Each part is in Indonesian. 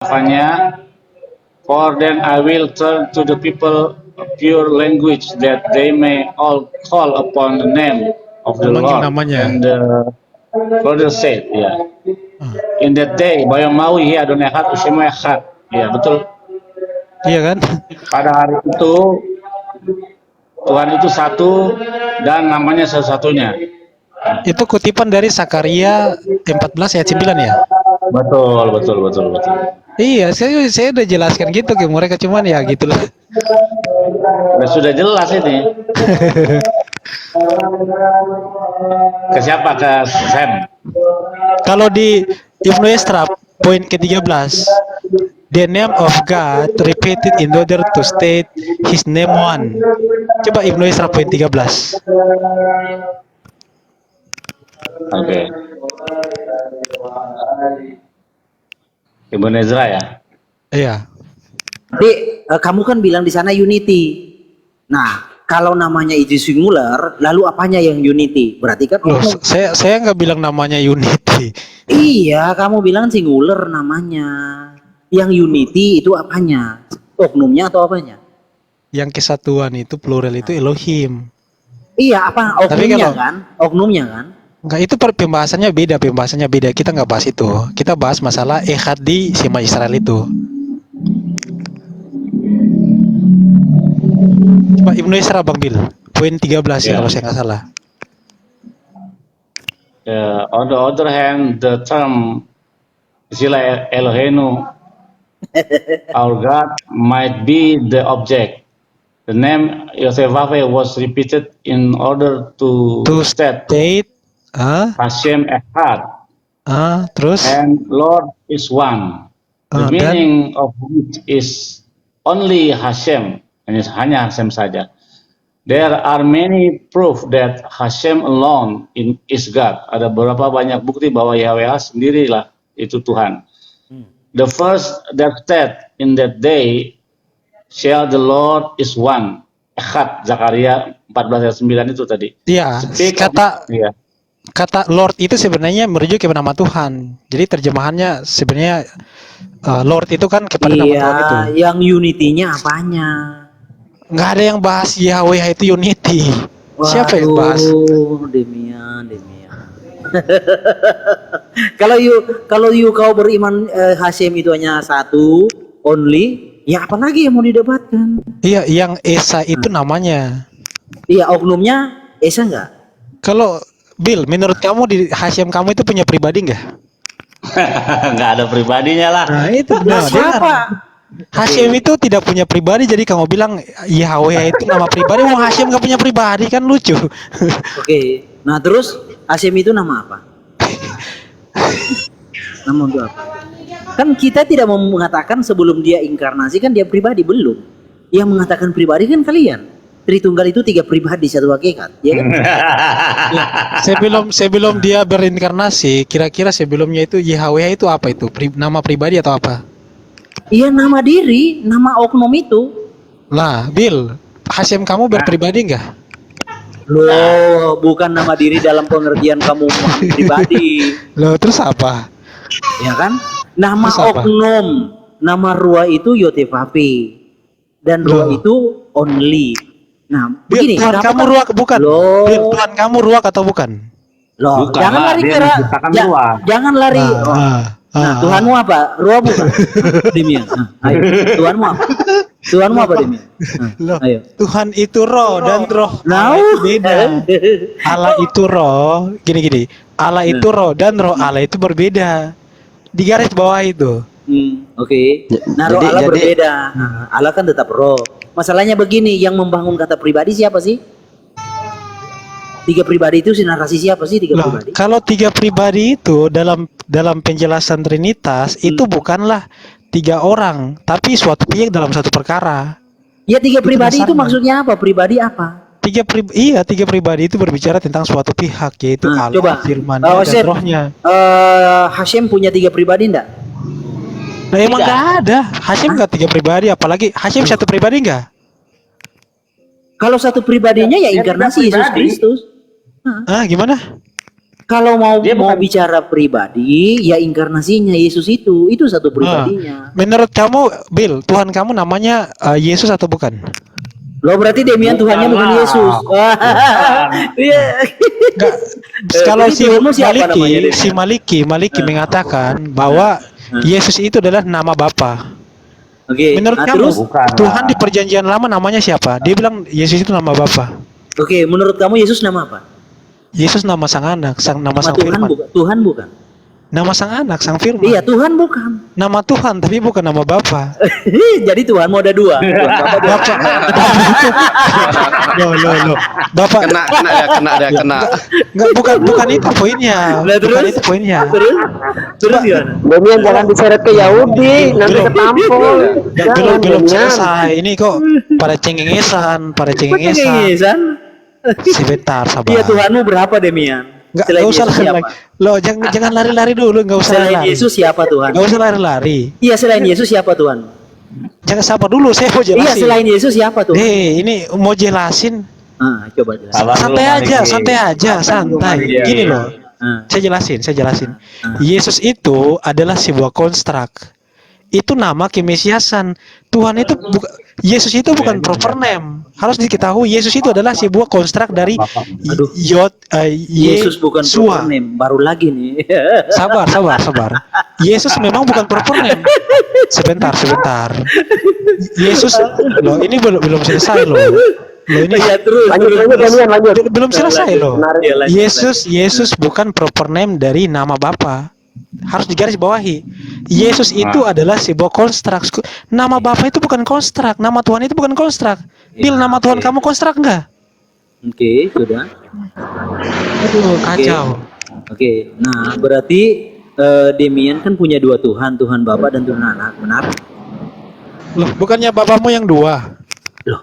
harafannya, for then I will turn to the people a pure language that they may all call upon the name of the Ulangin Lord. namanya. And the brother said, ya, in that day, Bayamawi ya Adonai Echad Ushemo Echad. Ya, betul. Iya kan? Pada hari itu Tuhan itu satu dan namanya satu-satunya. Itu kutipan dari Sakaria 14 ayat 9 ya? Betul. Iya, saya udah jelaskan gitu ke mereka, cuman ya gitulah. Sudah jelas ini. Ke siapa? Ke Sam. Kalau di Ibnu Esra poin ke-13, the name of God repeated in order to state his name one. Coba Ibnu Esra poin 13. Oke. Ibnu Ezra ya. Iya. Jadi kamu kan bilang di sana unity. Nah, kalau namanya itu singular, lalu apanya yang unity? Berarti kan Loh, saya nggak bilang namanya unity. Iya, kamu bilang singular namanya. Yang unity itu apanya? Oknumnya atau apanya? Yang kesatuan itu plural itu Elohim. Iya, apa oknumnya kan? Oknumnya kan? Enggak, itu pembahasannya beda. Kita nggak bahas itu. Kita bahas masalah Echad di Shema Israel itu. Coba Ibnu Esra Bang Bil, poin 13 ya kalau saya nggak salah. On the other hand, the term Zila Eloheinu, our God, might be the object. The name Yosefave was repeated in order to state Hashem Echad. Terus? And Lord is one. The meaning of which is only Hashem. Hanya Hashem saja. There are many proof that Hashem alone is God. Ada beberapa banyak bukti bahwa Yahweh sendirilah itu Tuhan. The first that said in that day shall the Lord is one. Echad, Zakaria 14 ayat 9 itu tadi. Iya, kata Lord itu sebenarnya merujuk kepada nama Tuhan. Jadi terjemahannya sebenarnya Lord itu kan kepada nama Tuhan itu. Yang unity-nya apanya? Nggak ada yang bahas Yahweh itu unity. Waduh, siapa yang bahas? Demian. kalau kau beriman Hashem itu hanya satu, only, ya apa lagi yang mau didebatkan? Iya, yang Esa itu namanya. Iya, oknumnya Esa nggak? Kalau Bill, menurut kamu di Hashem kamu itu punya pribadi nggak? Nggak ada pribadinya lah. Nah itu siapa? Hashem itu tidak punya pribadi, jadi kamu bilang Yahweh itu nama pribadi, mau Hashem nggak punya pribadi kan lucu. Oke, nah terus Hashem itu nama apa? Nama untuk apa? Kan kita tidak mau mengatakan sebelum dia inkarnasi kan dia pribadi, belum. Yang mengatakan pribadi kan kalian. Tritunggal itu 3 pribadi satu hakikat, ya kan? sebelum dia berinkarnasi, kira-kira sebelumnya itu Yahweh itu apa itu? Nama pribadi atau apa? Iya, nama diri, nama oknum itu. Nah, Bill, Hashem kamu berpribadi nggak? Loh, bukan nama diri dalam pengertian kamu pribadi. Loh, terus apa? Ya kan? Nama terus oknum, nama Ruah itu Yotefapi. Dan Ruah itu only. Nah, begini. Tuhan kamu Ruah bukan? Loh. Bill, Tuhan kamu Ruah atau bukan? Loh, bukan jangan lari ke jangan lari. Nah, Tuhanmu apa? Ruah bukan? Demian. Ayo, Tuhanmu apa? Tuhanmu apa Demian? Ayo. Tuhan itu roh dan roh beda. Allah itu roh, gini. Allah itu roh dan roh Allah itu berbeda. Di garis bawah itu. Oke. Nah, roh Allah berbeda. Allah kan tetap roh. Masalahnya begini, yang membangun kata pribadi siapa sih? 3 pribadi itu narasi siapa sih 3 pribadi? Kalau 3 pribadi itu dalam penjelasan Trinitas itu bukanlah 3 orang, tapi suatu pihak dalam satu perkara. Ya 3 pribadi itu maksudnya apa? Pribadi apa? 3 pribadi itu berbicara tentang suatu pihak, yaitu Allah, coba. Firman, dan rohnya. Hashem punya 3 pribadi enggak? Nah, emang nggak ada. Hashem nggak 3 pribadi, apalagi Hashem 1 pribadi nggak? Kalau 1 pribadinya ya inkarnasi Yesus Kristus. Gimana? Kalau mau Dia mau bukan- bicara pribadi, ya inkarnasinya Yesus itu satu pribadinya. Menurut kamu, Bill, Tuhan kamu namanya Yesus atau bukan? Loh berarti Demian Tuhannya bukan Bukanlah. Yesus. Iya. Enggak. Kalau Jadi si Tuhanmu siapa namanya, Maliki, Demian? mengatakan bahwa Yesus itu adalah nama Bapa. Oke. Menurut Nah, kamu, terus, Bukan. Tuhan di perjanjian lama namanya siapa? Dia bilang Yesus itu nama Bapa. oke, menurut kamu Yesus nama apa? Yesus nama sang anak, nama Nama sang Tuhan firman. bukan. Tuhan bukan. Nama sang anak, sang firman. Iya, Tuhan bukan. Nama Tuhan tapi bukan nama Bapa. Jadi Tuhan mau ada dua. Tuhan Bapa, Tuhan Bapak. Loh. Bapak Kena dia. enggak bukan itu poinnya. Lah, Bukan terus? itu poinnya. Terus gimana? Demian jangan diseret ke Yahudi, nanti Belum. ketampol. Belum Demian. selesai. Ini kok pada cengengesan. Pengengesan? Sebentar, sabar. Iya, Tuhanmu berapa, Demian? Enggak Selain usah Yesus lari. siapa? Loh, jangan lari-lari dulu, enggak usah Selain lari. Yesus siapa Tuhan? Enggak usah lari-lari. Iya, selain Yesus siapa Tuhan? Jangan sabar dulu, saya mau Iya, jelasin. selain Yesus siapa Tuhan? Ini mau jelasin. Coba jelas. Sabar dulu, Santai aja, santai. Iya, Gini iya. loh. Saya jelasin. Ah. Yesus itu adalah sebuah konstruk. Itu nama kemesiasan. Tuhan itu Yesus itu bukan proper name. Harus diketahui Yesus itu adalah sebuah konstruk dari Aduh. Yesus bukan Yeshua. proper name, baru lagi nih. Sabar. Yesus memang bukan proper name. Sebentar. Yesus, loh ini belum selesai loh. Loh ini Iya, terus. Lanjut Demian, lanjut. belum selesai loh. Menarik. Iya, lanjut, Yesus bukan proper name dari nama Bapa. Harus digarisbawahi. Yesus itu adalah sebuah konstruk. Nama Bapa itu bukan konstruk. Nama Tuhan itu bukan konstruk. Bil, nama Tuhan kamu konstruk enggak? Oke, sudah. Aduh, kacau. Oke, nah berarti Demian kan punya dua Tuhan, Tuhan Bapa dan Tuhan Anak, benar? Loh, bukannya bapamu yang dua? Loh,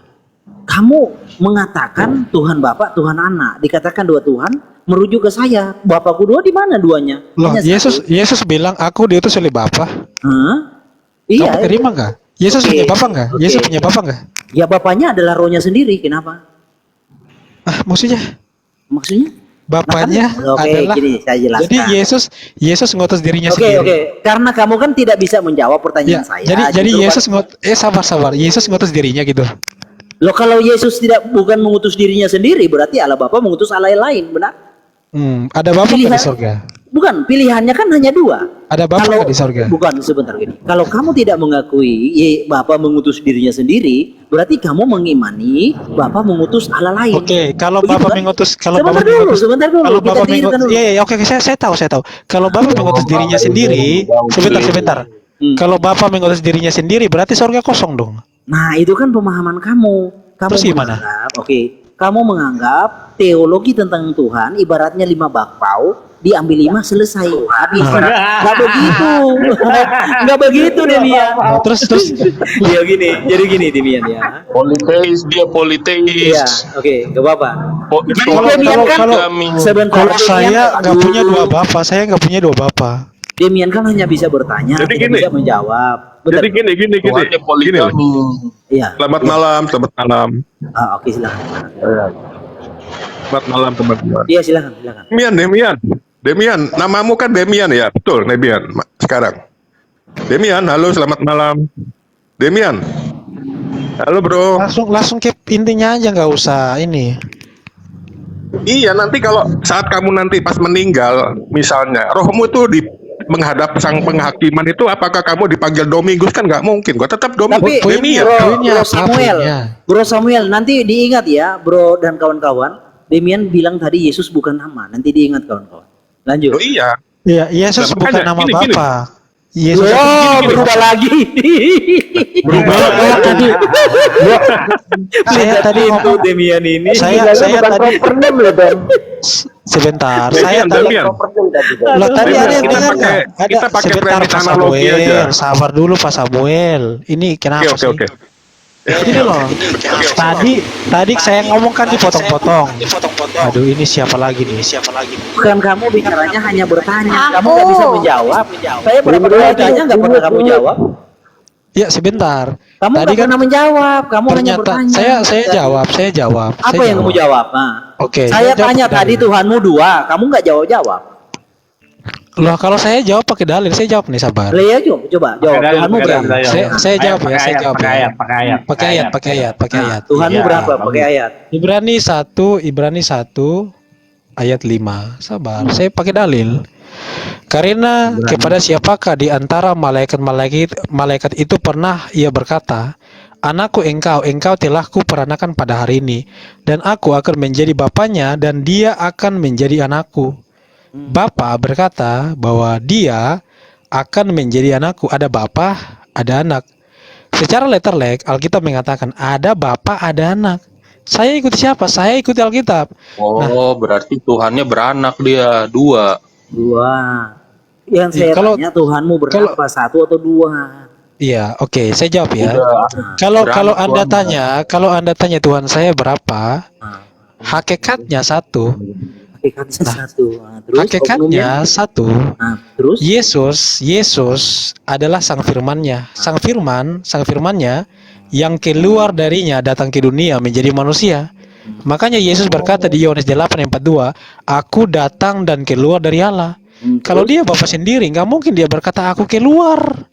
kamu mengatakan Tuhan Bapa, Tuhan Anak, dikatakan dua Tuhan, merujuk ke saya. Bapakku dua di mana duanya? Loh, Hanya satu. Yesus bilang aku diutus oleh Bapa. Hah? Kamu Iya. terima enggak? Yesus Oke, punya Bapa enggak? oke. Yesus punya Bapa enggak? Ya bapaknya adalah rohnya sendiri, kenapa? Maksudnya Maksudnya? Bapaknya Oke, adalah. gini saya jelaskan. Jadi Yesus ngutus dirinya Oke, sendiri. karena kamu kan tidak bisa menjawab pertanyaan Ya, saya. jadi justru Yesus sabar. Yesus ngutus dirinya gitu. Loh, kalau Yesus bukan mengutus dirinya sendiri, berarti Allah Bapa mengutus Allah yang lain, benar? Ada Bapa nggak di Pilihan- sorga? Bukan, pilihannya kan hanya dua. Ada Bapa Kalau nggak di sorga? Bukan, sebentar gini. Kalau kamu tidak mengakui Bapa mengutus dirinya sendiri, berarti kamu mengimani Bapa mengutus Allah lain. Oke, kalau Begitu Bapa kan? mengutus, Sebentar dulu, kalau kita Bapa clearkan mengutus, dulu. iya, oke, saya tahu. Kalau Bapa mengutus dirinya sendiri, sebentar. Kalau Bapa mengutus dirinya sendiri, berarti sorga kosong dong. Nah, itu kan pemahaman kamu. Kamu Terus gimana? Kamu menganggap teologi tentang Tuhan ibaratnya 5 bakpao, diambil 5 selesai. Habis. Nggak begitu. Nggak begitu, Demian. Nah, terus Ya gini, jadi gini Demian ya. Dia politeis. Iya, oke, gak apa-apa. Demian kan kami. sebentar. kalau saya nggak punya dulu. dua Bapa, saya nggak punya dua Bapa. Demian kan hanya bisa bertanya, Jadi tidak gini. bisa menjawab. Betul. Jadi gini. Tuhannya Gini loh. poligami. Iya. Selamat malam. Oke, silakan. Selamat malam teman-teman. Iya, silakan. Demian, namamu kan Demian ya, betul Demian sekarang. Demian, halo selamat malam. Demian, halo bro. Langsung ke intinya aja, nggak usah ini. Iya, nanti kalau saat kamu nanti pas meninggal, misalnya rohmu itu menghadap sang penghakiman itu, apakah kamu dipanggil Domingus? Kan nggak mungkin, gua tetap Tapi Demian. Poinnya Bro apa, Samuel, poinnya? Bro Samuel, nanti diingat ya, Bro dan kawan-kawan. Demian bilang tadi Yesus bukan nama, nanti diingat kawan-kawan. Lanjut. Oh iya. Iya, Yesus Nah, bukan makanya, nama gini. Bapa. Yesus Berubah lagi. Saya tadi itu ngomong, Demian ini. saya bukan tadi proper name loh, Ben. sebentar. Demian, Saya tadi Demian. Proper name tadi, Ben. Loh, tadi Demian, ada yang kita dengar pakai- nggak? kita pakai Sebentar, premis Pak analogi Samuel. aja. Sabar dulu Pak Samuel. Ini kenapa sih? Oke. Ini loh. Tadi saya ngomongkan dipotong-potong. Aduh, ini siapa lagi nih? Bukan kamu bicaranya hanya bertanya, kamu nggak bisa menjawab. Saya berapa kali tanya nggak pernah kamu jawab. Ya sebentar. Kamu Tadi nggak kan pernah menjawab. Kamu hanya ternyata bertanya. saya jawab. Apa saya yang kamu jawab? Nah, Oke, saya saya jawab tanya pakai tadi dalil. Tuhanmu dua, kamu nggak jawab-jawab. Loh, kalau saya jawab pakai dalil, saya jawab nih, sabar. Lea coba jawab. Tuhanmu berapa? Saya jawab ya, saya jawab pakai ya. ayat, pakai ayat, Pakai ayat, pakai ayat, pakai Nah, ayat. Tuhanmu Iya, berapa? bagus. Pakai ayat. Ibrani 1 ayat 5. Sabar, saya pakai dalil. Karena kepada siapakah di antara malaikat itu pernah ia berkata, "Anakku engkau telah kuperanakan pada hari ini, dan aku akan menjadi bapaknya dan dia akan menjadi anakku." Bapa berkata bahwa dia akan menjadi anakku. Ada bapa, ada anak. Secara letterlek Alkitab mengatakan ada bapa, ada anak. Saya ikuti siapa? Saya ikuti Alkitab. Oh, berarti Tuhannya beranak dia, dua. Dua. Yang Iya, saya tanya Tuhanmu berapa? Satu atau dua? Iya, oke, saya jawab ya. Udah. Kalau Beranak Anda tanya Tuhan saya berapa, Nah, hakikatnya satu. hakikatnya satu. Nah, terus Hakikatnya oknumnya? satu. Nah, terus Yesus adalah sang firman-Nya. Sang firman-Nya yang keluar darinya datang ke dunia menjadi manusia. Makanya Yesus berkata di Yohanes 8:42, "Aku datang dan keluar dari Allah." Kalau terus? dia Bapa sendiri, nggak mungkin dia berkata aku keluar.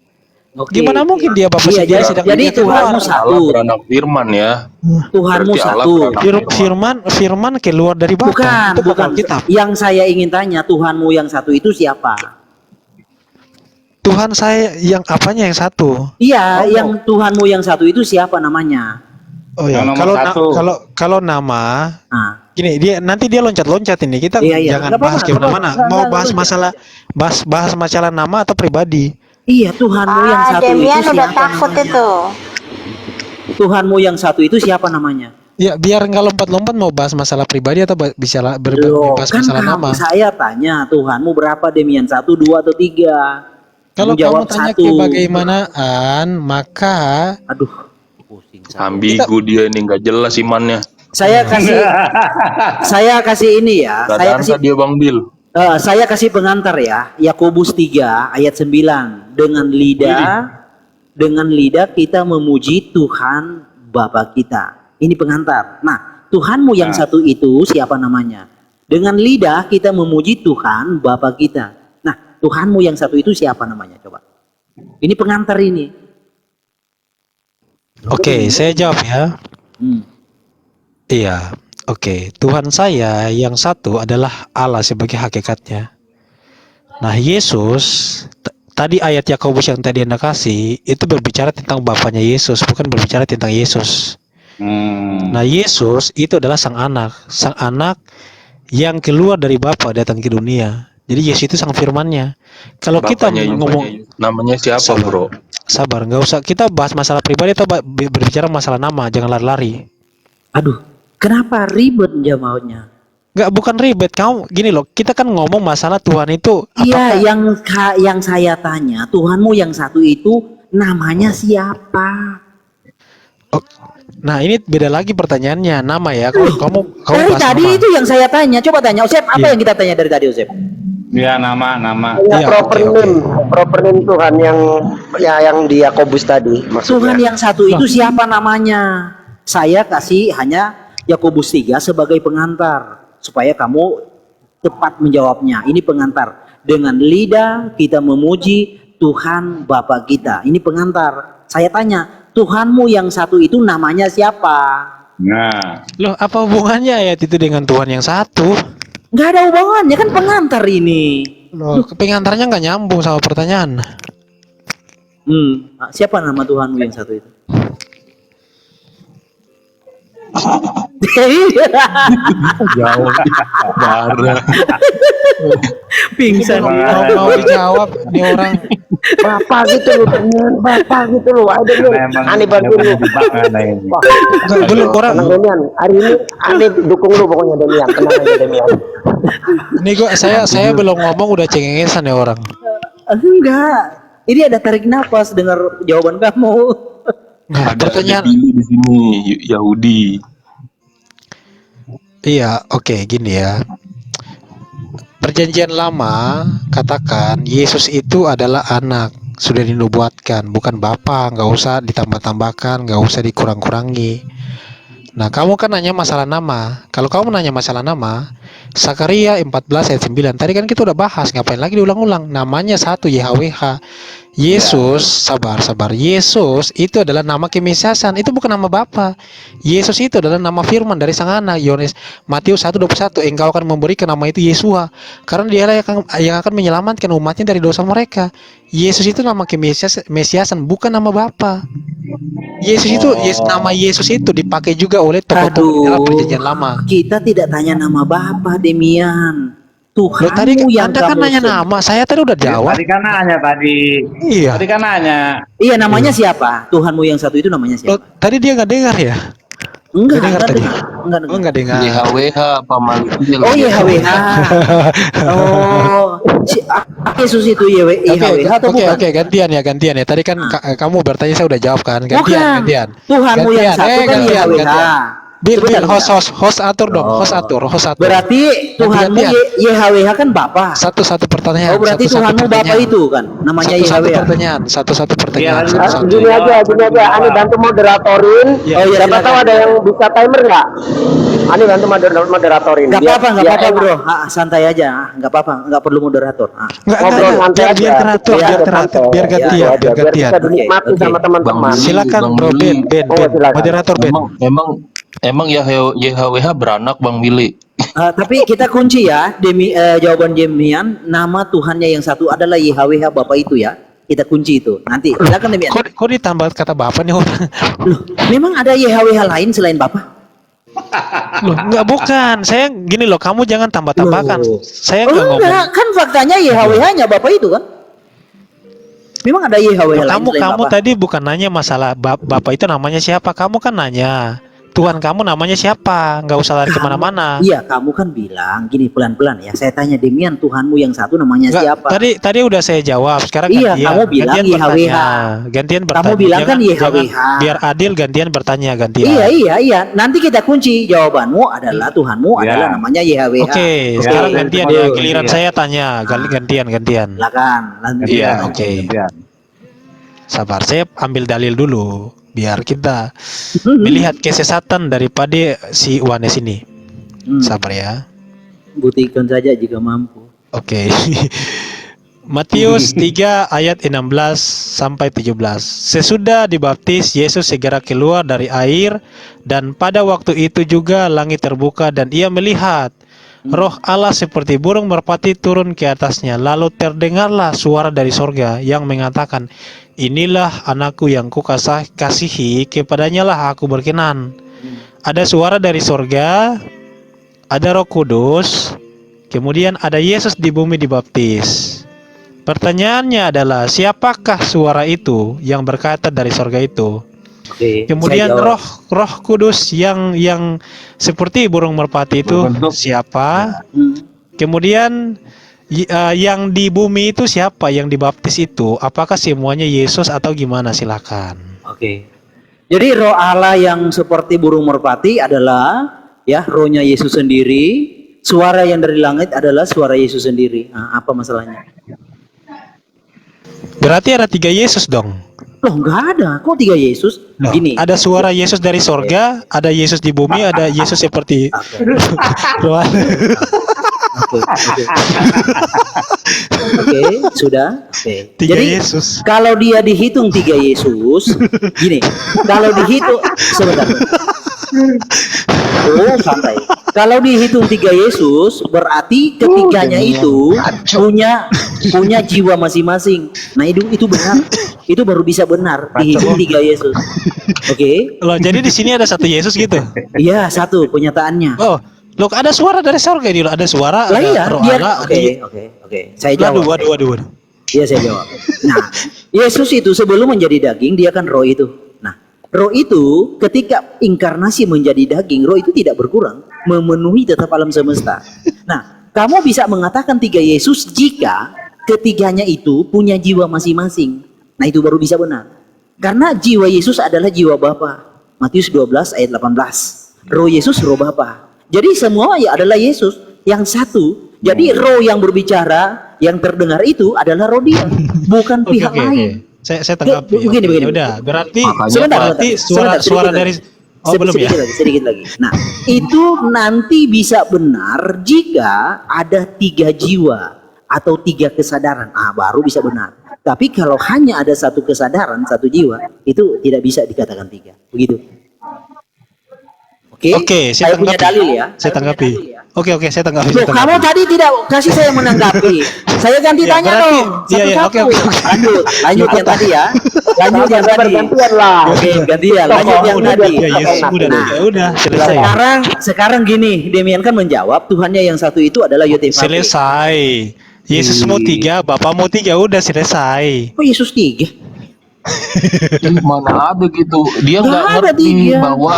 Oke. Gimana mungkin dia Bapa Iya, sendiri sedang jadi dia keluar? Tuhanmu satu. Allah beranak firman ya. Tuhanmu Berarti Allah satu. beranak Firman keluar dari Bapa. Bukan, Itu bukan. Alkitab. Yang saya ingin tanya, Tuhanmu yang satu itu siapa? Tuhan saya yang apanya yang satu? Iya, yang Tuhanmu yang satu itu siapa namanya? Oh ya, Yang nomor kalau satu. kalau nama Nah, gini, nanti dia loncat-loncat ini. Kita Iya, jangan nggak apa-apa, bahas nggak kemana-mana. apa-apa. Mau Nggak, bahas loncat. masalah bahas masalah nama atau pribadi. iya, Tuhanmu yang satu itu Demian udah siapa takut namanya? itu. Tuhanmu yang satu itu siapa namanya? Ya, biar nggak lompat-lompat mau bahas masalah pribadi atau bicara Loh, bahas kan masalah nama. saya tanya Tuhanmu berapa Demian? Satu, dua, atau tiga? Kalau kamu jawab tanya satu. kebagaimanaan, maka Aduh, pusing saya. Ambigu dia ini, nggak jelas imannya. Saya kasih ini ya. Gak Saya ada kasih dia Bang Bil. saya kasih pengantar ya. Yakobus 3 ayat 9. Dengan lidah kita memuji Tuhan Bapa kita. Ini pengantar. Nah, Tuhanmu yang satu itu siapa namanya? Dengan lidah kita memuji Tuhan Bapa kita. Nah, Tuhanmu yang satu itu siapa namanya? Coba. Ini pengantar ini. oke, saya jawab ya. Hmm. Iya, oke. Tuhan saya yang satu adalah Allah sebagai hakikatnya. Nah, Yesus tadi ayat Yakobus yang tadi Anda kasih itu berbicara tentang Bapaknya Yesus, bukan berbicara tentang Yesus. Nah, Yesus itu adalah sang anak yang keluar dari Bapa datang ke dunia. Jadi Yesus itu sang firman-Nya. Kalau kita Bapaknya ngomong namanya siapa, Bro? sabar, nggak usah kita bahas masalah pribadi atau berbicara masalah nama, jangan lari-lari. Aduh, kenapa ribet jamaahnya? Nggak, bukan ribet. Kamu gini loh, kita kan ngomong masalah Tuhan itu Iya, yang saya tanya, Tuhanmu yang satu itu namanya siapa? Nah, ini beda lagi pertanyaannya, nama ya. Kamu Dari bahas tadi nama. itu yang saya tanya. Coba tanya, Osep, apa Iya. yang kita tanya dari tadi, Osep? Ya, nama. Ya, Iya, proper oke. name, proper name Tuhan yang di Yakobus tadi Tuhan maksudnya. yang satu itu siapa namanya? Saya kasih hanya Yakobus 3 sebagai pengantar supaya kamu tepat menjawabnya. Ini pengantar. Dengan lidah kita memuji Tuhan Bapa kita. Ini pengantar. Saya tanya, Tuhanmu yang satu itu namanya siapa? Nah, Loh, apa hubungannya ayat itu dengan Tuhan yang satu? Nggak ada hubungannya, kan pengantar ini. Loh, pengantarnya nggak nyambung sama pertanyaan. Siapa nama Tuhanmu yang satu itu? Jauh. Parah. Pingsan. Mau dijawab nih orang. Bapak gitu lu, Bapak gitu lu. Ada nih, aneh bantu lu. Wah, Belum orang. tenang Demian, hari ini aneh dukung lu pokoknya Demian, tenang aja Demian. Ini saya belum ngomong udah cengengesan ya orang. Enggak. Ini ada tarik nafas dengar jawaban kamu. Nah, Ada pertanyaan. pilih di sini Yahudi. Iya, oke, gini ya. Perjanjian lama katakan Yesus itu adalah anak. sudah dinubuatkan, bukan Bapa. Nggak usah ditambah-tambahkan, nggak usah dikurang-kurangi. Nah, kamu kan nanya masalah nama. Kalau kamu nanya masalah nama, Sakaria 14 ayat 9. Tadi kan kita udah bahas, ngapain lagi diulang-ulang? Namanya satu, YHWH. Yesus, sabar. Yesus itu adalah nama kemesiasan, itu bukan nama Bapa. Yesus itu adalah nama firman dari Sang Anak. Yohanes Matius 1:21, engkau akan memberikan nama itu Yesua, karena dialah yang akan menyelamatkan umatnya dari dosa mereka. Yesus itu nama kemesiasan, bukan nama Bapa. Yesus itu nama Yesus itu dipakai juga oleh tokoh-tokoh dalam perjanjian lama. Kita tidak tanya nama Bapa, Demian. Loh, tadi Tuhanmu yang Anda kan kamu nanya nama, saya tadi udah jawab. Tadi kan nanya tadi. Iya. Tadi kan nanya. Iya, namanya siapa? Tuhanmu yang satu itu namanya Loh, siapa? tadi dia nggak dengar ya? Enggak dengar tadi. Enggak Oh, nggak dengar. YHWH Paman Kecil. Oh, YHWH. Oh, Yesus itu YHWH atau bukan? Oke, gantian ya. Tadi kan kamu bertanya, saya udah jawab kan. Bukan. Gantian. Tuhanmu yang satu kan YHWH. Bil, Sebentar, host atur dong, Oh. host atur. Berarti Tuhanmu Gantian. YHWH kan Bapa. Satu pertanyaan. Oh, berarti satu-satu Tuhanmu Bapa pertanyaan. itu kan namanya Satu YHWH. pertanyaan. Satu pertanyaan. Iya, Satu-satu. Gini aja, Ani bantu moderatorin. Iya. Oh, iya, Siapa silakan. tahu ada yang bisa timer nggak? Ani bantu moderatorin. Nggak Biar- apa-apa, biar enak. bro. Santai aja. Nggak apa-apa, nggak perlu moderator. Ngobrol santai aja. Biar teratur, Iya, biar teratur, biar Itu gantian, aja, biar biar gantian. bisa dinikmati Oke, sama oke. teman-teman. Bang Silakan Bang bro, Willy. Ben, Oh, silakan. moderator Ben. Emang YHWH beranak Bang Willy. Tapi kita kunci ya, jawaban Demian, nama Tuhannya yang satu adalah YHWH Bapa itu ya. Kita kunci itu. Nanti silakan Demian. Kok ditambah kata Bapak nih orang? Loh, memang ada YHWH lain selain Bapa? Loh, enggak, bukan. Saya gini loh, kamu jangan tambah-tambahkan. Loh. Saya Oh, enggak ngomong. enggak, kan faktanya YHWH-nya Bapa itu kan? Memang ada YHWH Loh, lain kamu selain Bapa? tadi bukan nanya masalah Bapak itu namanya siapa. Kamu kan nanya Tuhan kamu namanya siapa. Nggak usah lari kemana-mana. Iya, kamu kan bilang gini pelan-pelan ya. Saya tanya Demian, Tuhanmu yang satu namanya Nggak, siapa? tadi udah saya jawab. Sekarang Iya, gantian. kamu bilang Gantian YHWH. bertanya. Gantian bertanya. Kamu bilang kan Jangan- YHWH. jangan- biar adil gantian bertanya gantian. Iya. Nanti kita kunci jawabanmu adalah Tuhanmu Ya. adalah namanya YHWH. Oke, sekarang Ya, gantian itu ya. dulu. Giliran Iya. saya tanya. Gantian. Silakan. Lanjut. Iya, Gantian, oke. gantian. Sabar, saya ambil dalil dulu biar kita melihat kesesatan daripada si Wanes ini. Sabar ya. Buktikan saja jika mampu. Oke. Matius 3 ayat 16 sampai 17. Sesudah dibaptis, Yesus segera keluar dari air, dan pada waktu itu juga langit terbuka dan ia melihat Roh Allah seperti burung merpati turun ke atasnya. Lalu terdengarlah suara dari sorga yang mengatakan, inilah anakku yang kukasihi, kepadanya lah aku berkenan. Ada suara dari sorga, ada Roh Kudus, kemudian ada Yesus di bumi dibaptis. Pertanyaannya adalah, siapakah suara itu yang berkata dari sorga itu? Oke. Kemudian saya jawab. Roh Kudus yang seperti burung merpati itu Berbentuk. siapa? Hmm. Kemudian yang di bumi itu siapa yang dibaptis itu? Apakah semuanya Yesus atau gimana? Silakan. Oke. Jadi roh Allah yang seperti burung merpati adalah ya rohnya Yesus sendiri. Suara yang dari langit adalah suara Yesus sendiri. Nah, apa masalahnya? Berarti ada 3 Yesus dong. Loh, nggak ada. Kok 3 Yesus? Loh, Gini. ada suara Yesus dari sorga, ada Yesus di bumi, ada Yesus seperti roh Allah. Oke, sudah. Oke. 3 Jadi Yesus. kalau dia dihitung 3 Yesus, gini. Kalau dihitung sebentar. Oh, santai. Kalau dihitung 3 Yesus, berarti ketiganya itu punya jiwa masing-masing. Nah, itu benar. Itu baru bisa benar dihitung 3 Yesus. Oke? Loh, jadi di sini ada 1 Yesus gitu. Iya, satu penyataannya. Oh, loh, ada suara dari sorga ini, loh. Ada suara, Lah ada iya, roh dia Allah, oke. Saya jawab. Waduh. Iya, saya jawab. Nah, Yesus itu sebelum menjadi daging, dia kan roh itu. Nah, roh itu ketika inkarnasi menjadi daging, roh itu tidak berkurang, memenuhi tetap alam semesta. Nah, kamu bisa mengatakan 3 Yesus jika ketiganya itu punya jiwa masing-masing. Nah, itu baru bisa benar. Karena jiwa Yesus adalah jiwa Bapa. Matius 12 ayat 18. Roh Yesus, roh Bapa. Jadi semua ya adalah Yesus yang satu. Jadi roh yang berbicara, yang terdengar itu adalah roh dia, bukan Oke, pihak oke, oke. lain. Saya tanggapi. Begini, Oke, begini. ya udah, berarti Sebentar, berarti sebentar, suara sedikit dari lagi. belum ya? Sedikit lagi. Nah, itu nanti bisa benar jika ada 3 jiwa atau 3 kesadaran. Baru bisa benar. Tapi kalau hanya ada 1 kesadaran, 1 jiwa, itu tidak bisa dikatakan 3. Begitu. Oke, saya punya tanggapi. dalil ya. Saya tanggapi. Oke, saya tanggapi. Loh, kamu tadi tidak kasih saya menanggapi. Saya ganti Ya, tanya berarti- dong. iya, iya, Satu-satu. oke. Lanjut yang tadi ya. Lanjut yang tadi. Bergantian lah. Oke, gantian. Lanjut yang udah, tadi. ya Yesus udah, Nah, ya udah selesai. sekarang gini, Demian kan menjawab Tuhannya yang satu itu adalah Yotevate. Selesai. Yesus mau 3, Bapak mau 3, udah selesai. Oh, Yesus 3. Mana ada gitu. Dia Nggak nggak ada ngerti 3. bahwa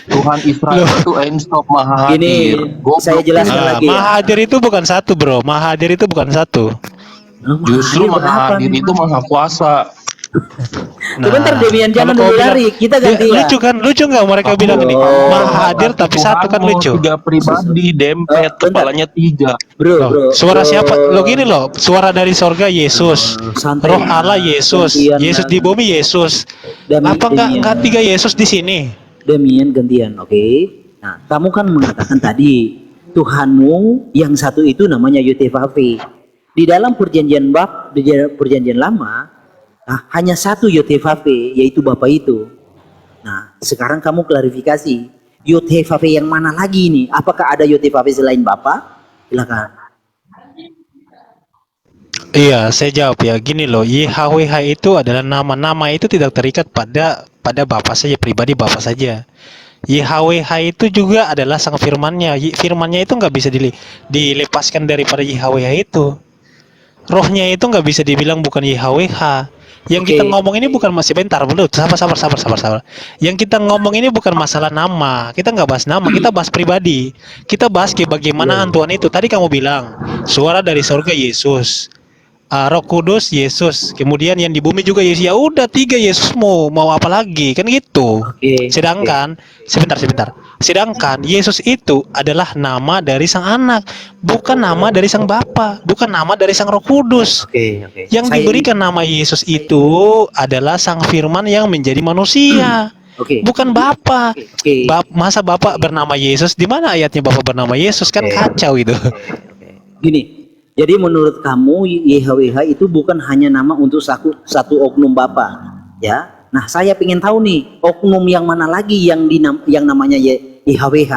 Tuhan Israel itu Ein-Stop Maha Gini, Hadir. Goblok. saya jelaskan lagi ya. Maha hadir itu bukan 1, bro. Maha hadir itu bukan 1. Justru Maha Maha Hadir itu Maha Kuasa. Sebentar, Demian, jangan kalau dulu kau lari. Kita ganti ya. Lucu kan mereka bilang ini. Maha hadir tapi 1 kan Tuhan mau lucu. 3 pribadi, dempet, bentar. kepalanya 3. Bro. Suara siapa? Lo gini loh, suara dari sorga Yesus, Santai. Roh Allah Yesus, Gantian, Yesus di bumi Yesus. Demian. Apa enggak 3 Yesus di sini? Demian gantian, oke? Nah, kamu kan mengatakan tadi Tuhanmu yang satu itu namanya Yotevave. Di dalam perjanjian perjanjian lama, hanya 1 Yotevave, yaitu Bapa itu. Nah, sekarang kamu klarifikasi, Yotevave yang mana lagi ini? Apakah ada Yotevave selain Bapa? Silakan. Iya, saya jawab ya. Gini loh, YHWH itu adalah nama-nama itu tidak terikat pada Bapa saja, pribadi Bapa saja. YHWH itu juga adalah sang firmannya. Firmannya itu nggak bisa dilepaskan daripada YHWH itu. Rohnya itu nggak bisa dibilang bukan YHWH. Yang Oke. kita ngomong ini bukan masih bentar, belum. Sabar. Yang kita ngomong ini bukan masalah nama. Kita nggak bahas nama, kita bahas pribadi. Kita bahas bagaimana Tuhan itu. Tadi kamu bilang suara dari surga Yesus. Roh Kudus Yesus, kemudian yang di bumi juga Yesus. Ya udah 3 Yesus mau apa lagi kan gitu. Oke. Sedangkan sebentar. Sedangkan Yesus itu adalah nama dari sang anak, bukan nama dari sang Bapa, bukan nama dari sang Roh Kudus. Oke. Yang diberikan nama Yesus itu adalah sang firman yang menjadi manusia. Oke. Bukan Bapa. Oke. Masa Bapak bernama Yesus? Di mana ayatnya Bapak bernama Yesus? Kan Oke. kacau itu. Gini, jadi menurut kamu YHWH itu bukan hanya nama untuk satu oknum Bapa, ya? Nah, saya ingin tahu nih, oknum yang mana lagi yang namanya YHWH?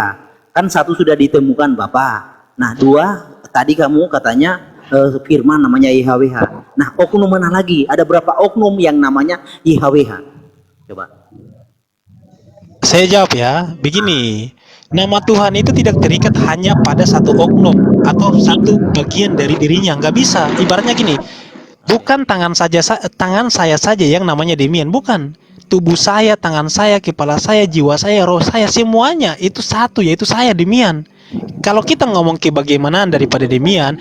Kan 1 sudah ditemukan Bapa. Nah, 2 tadi kamu katanya firman namanya YHWH. Nah, oknum mana lagi? Ada berapa oknum yang namanya YHWH? Coba. Saya jawab ya, begini. Nama Tuhan itu tidak terikat hanya pada 1 oknum atau 1 bagian dari dirinya, nggak bisa. Ibaratnya gini, bukan tangan saya saja yang namanya Demian, bukan. Tubuh saya, tangan saya, kepala saya, jiwa saya, roh saya, semuanya itu 1, yaitu saya Demian. Kalau kita ngomong bagaimana daripada Demian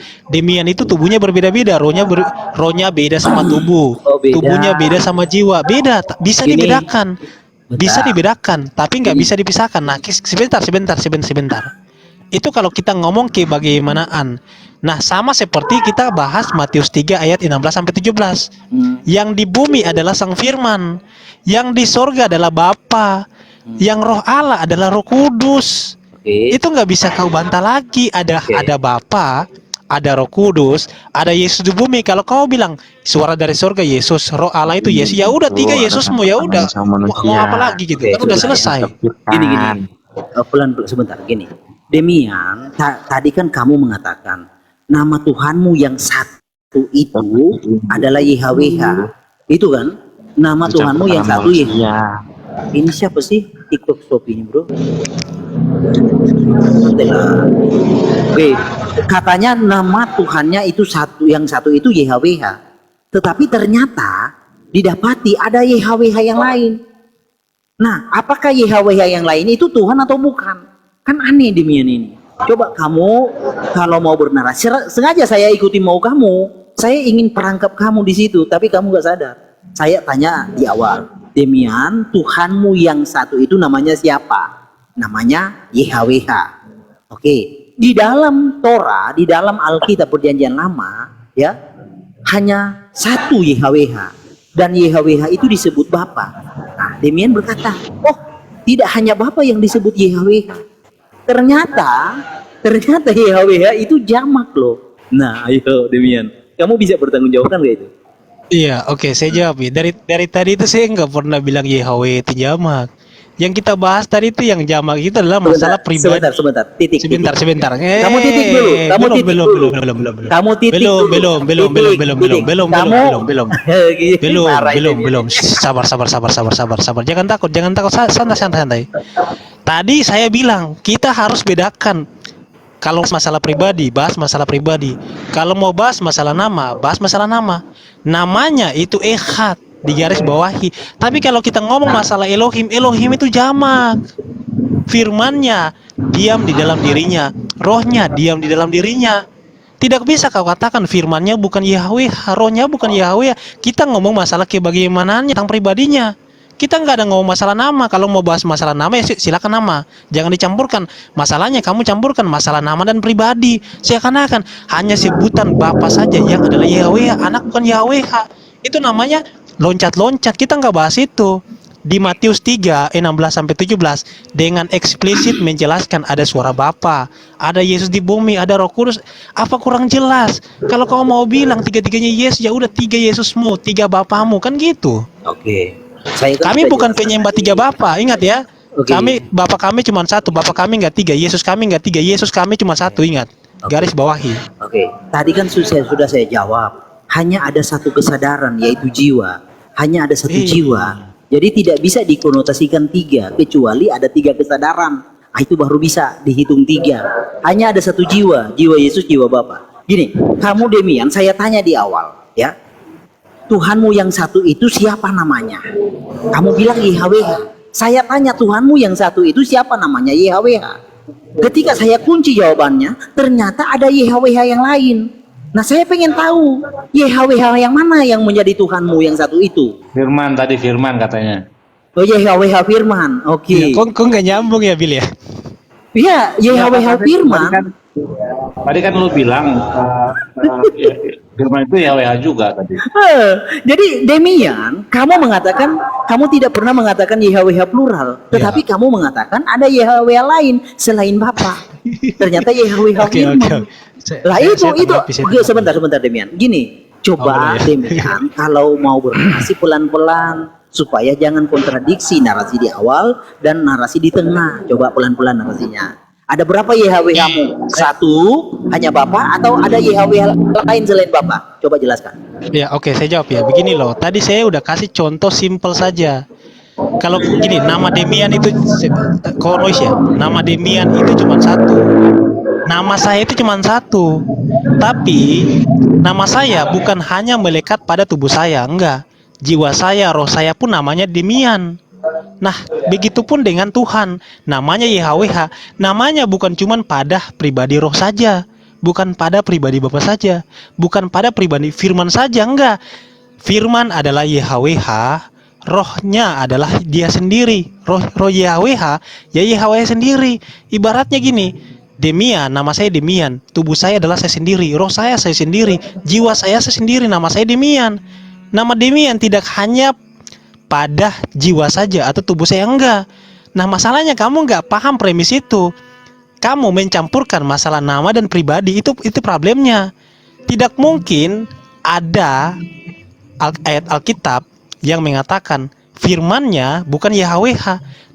itu tubuhnya berbeda-beda, rohnya beda sama tubuh, Oh, beda. tubuhnya beda sama jiwa, beda, bisa Gini. dibedakan. Bisa dibedakan, tapi nggak bisa dipisahkan. Nah, sebentar. Itu kalau kita ngomong bagaimana. Nah, sama seperti kita bahas Matius 3 ayat 16 sampai 17. Yang di bumi adalah sang firman, yang di sorga adalah Bapa, yang Roh Allah adalah Roh Kudus. Oke. Itu nggak bisa kau bantah lagi. Ada Bapa, ada Roh Kudus, ada Yesus di bumi. Kalau kau bilang suara dari surga Yesus, Roh Allah itu Yesus, ya udah 3 Yesusmu, ya udah. Mau apa lagi gitu? Kan udah selesai. Gini. Pelan sebentar gini. Demian, tadi kan kamu mengatakan nama Tuhanmu yang satu itu adalah YHWH. Itu kan? Nama Tuhanmu yang satu ya. Ini siapa sih TikTok Shop ini, bro? Oke, katanya nama Tuhannya itu yang satu itu YHWH. Tetapi ternyata didapati ada YHWH yang lain. Nah, apakah YHWH yang lain itu Tuhan atau bukan? Kan aneh Demian ini. Coba kamu kalau mau bernarasi, sengaja saya ikuti mau kamu. Saya ingin perangkap kamu di situ, tapi kamu gak sadar. Saya tanya di awal, Demian, Tuhanmu yang satu itu namanya siapa? Namanya YHWH. Oke, di dalam Torah, di dalam Alkitab Perjanjian Lama, ya, hanya satu YHWH, dan YHWH itu disebut Bapa. Nah, Demian berkata, oh, tidak hanya Bapa yang disebut YHWH. Ternyata YHWH itu jamak loh. Nah, ayo Demian, kamu bisa bertanggung jawabkan gak itu? Iya, oke, saya jawab ya. Dari tadi itu saya nggak pernah bilang YHWH itu jamak. Yang kita bahas tadi itu yang jamak itu adalah masalah pribadi. Sebentar, titik. Sebentar. Kamu titik dulu. Belum. Sabar. Jangan takut. Santai. Tadi saya bilang kita harus bedakan. Kalau masalah pribadi, bahas masalah pribadi. Kalau mau bahas masalah nama, bahas masalah nama. Namanya itu ehad, di garis bawahi. Tapi kalau kita ngomong masalah Elohim itu jamak. Firman-Nya diam di dalam dirinya, rohnya diam di dalam dirinya. Tidak bisa kau katakan firman-Nya bukan Yahweh, rohnya bukan Yahweh. Kita ngomong masalah kebagimanannya tentang pribadinya. Kita nggak ada ngomong masalah nama. Kalau mau bahas masalah nama ya silakan nama. Jangan dicampurkan. Masalahnya kamu campurkan masalah nama dan pribadi. Seakan-akan hanya sebutan Bapa saja yang adalah Yahweh, anak bukan Yahweh. Itu namanya loncat-loncat. Kita nggak bahas itu. Di Matius 3, 16-17 dengan eksplisit menjelaskan ada suara Bapa, ada Yesus di bumi, ada Roh Kudus. Apa kurang jelas? Kalau kau mau bilang tiga-tiganya Yesus, ya udah 3 Yesusmu, 3 Bapamu, kan gitu. Oke. Kami bukan penyembah 3 Bapa, ingat ya. Oke. Bapa kami cuma 1, Bapa kami nggak 3, Yesus kami nggak 3, Yesus kami cuma 1, ingat. Garis bawahi. Oke. Tadi kan sudah saya jawab. Hanya ada satu kesadaran, yaitu jiwa. Hanya ada satu jiwa. Jadi tidak bisa dikonotasikan 3, kecuali ada 3 kesadaran. Itu baru bisa dihitung 3. Hanya ada satu jiwa Yesus, jiwa Bapa. Gini, kamu Demian, saya tanya di awal, ya. Tuhanmu yang satu itu siapa namanya? Kamu bilang YHWH. Saya tanya Tuhanmu yang satu itu siapa namanya? YHWH. Ketika saya kunci jawabannya, ternyata ada YHWH yang lain. Nah, saya pengen tahu YHWH yang mana yang menjadi Tuhanmu yang satu itu. Firman katanya. Oh, YHWH Firman. Oke. Kok nggak nyambung ya, Bil ya? Iya, YHWH Firman. Tadi kan lu bilang Firman itu YHWH juga tadi. Jadi Demian, kamu tidak pernah mengatakan YHWH plural, tetapi kamu mengatakan ada YHWH lain selain Bapa. Ternyata YHWH Firman. Lah itu. Oke, sebentar Demian. Gini, coba Demian kalau mau bernarasi pelan-pelan supaya jangan kontradiksi narasi di awal dan narasi di tengah. Coba pelan-pelan narasinya. Ada berapa YHWH-mu? 1 hanya Bapa atau ada YHWH lain selain Bapa? Coba jelaskan. Ya, oke, saya jawab ya. Begini loh, tadi saya udah kasih contoh simpel saja. Kalau gini, nama Demian itu konois ya. Nama Demian itu cuma 1. Nama saya itu cuma 1. Tapi nama saya bukan hanya melekat pada tubuh saya, enggak. Jiwa saya, roh saya pun namanya Demian. Nah, begitupun dengan Tuhan, namanya YHWH. Namanya bukan cuma pada pribadi roh saja, bukan pada pribadi Bapa saja, bukan pada pribadi Firman saja, enggak. Firman adalah YHWH, rohnya adalah dia sendiri. Roh YHWH, ya YHWH sendiri. Ibaratnya gini, Demian, nama saya Demian, tubuh saya adalah saya sendiri, roh saya sendiri, jiwa saya sendiri, nama saya Demian. Nama Demian tidak hanya pada jiwa saja atau tubuh saya, enggak. Nah, masalahnya kamu nggak paham premis itu. Kamu mencampurkan masalah nama dan pribadi, itu problemnya. Tidak mungkin ada ayat Alkitab yang mengatakan firman-Nya bukan YHWH.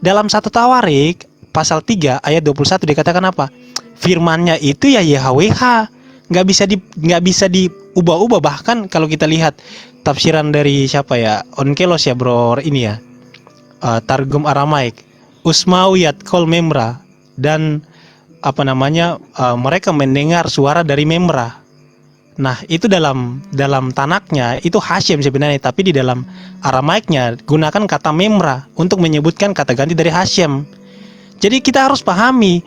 Dalam 1 Tawarik pasal 3 ayat 21 dikatakan apa? Firman-Nya itu ya YHWH. Nggak bisa diubah-ubah. Bahkan kalau kita lihat tafsiran dari siapa ya, Onkelos ya bro, ini ya, Targum Aramaik, Usmawiyat Kol Memra, dan apa namanya, mereka mendengar suara dari Memra. Nah, itu dalam Tanaknya itu Hashem sebenarnya, tapi di dalam Aramaiknya gunakan kata Memra untuk menyebutkan kata ganti dari Hashem. Jadi kita harus pahami,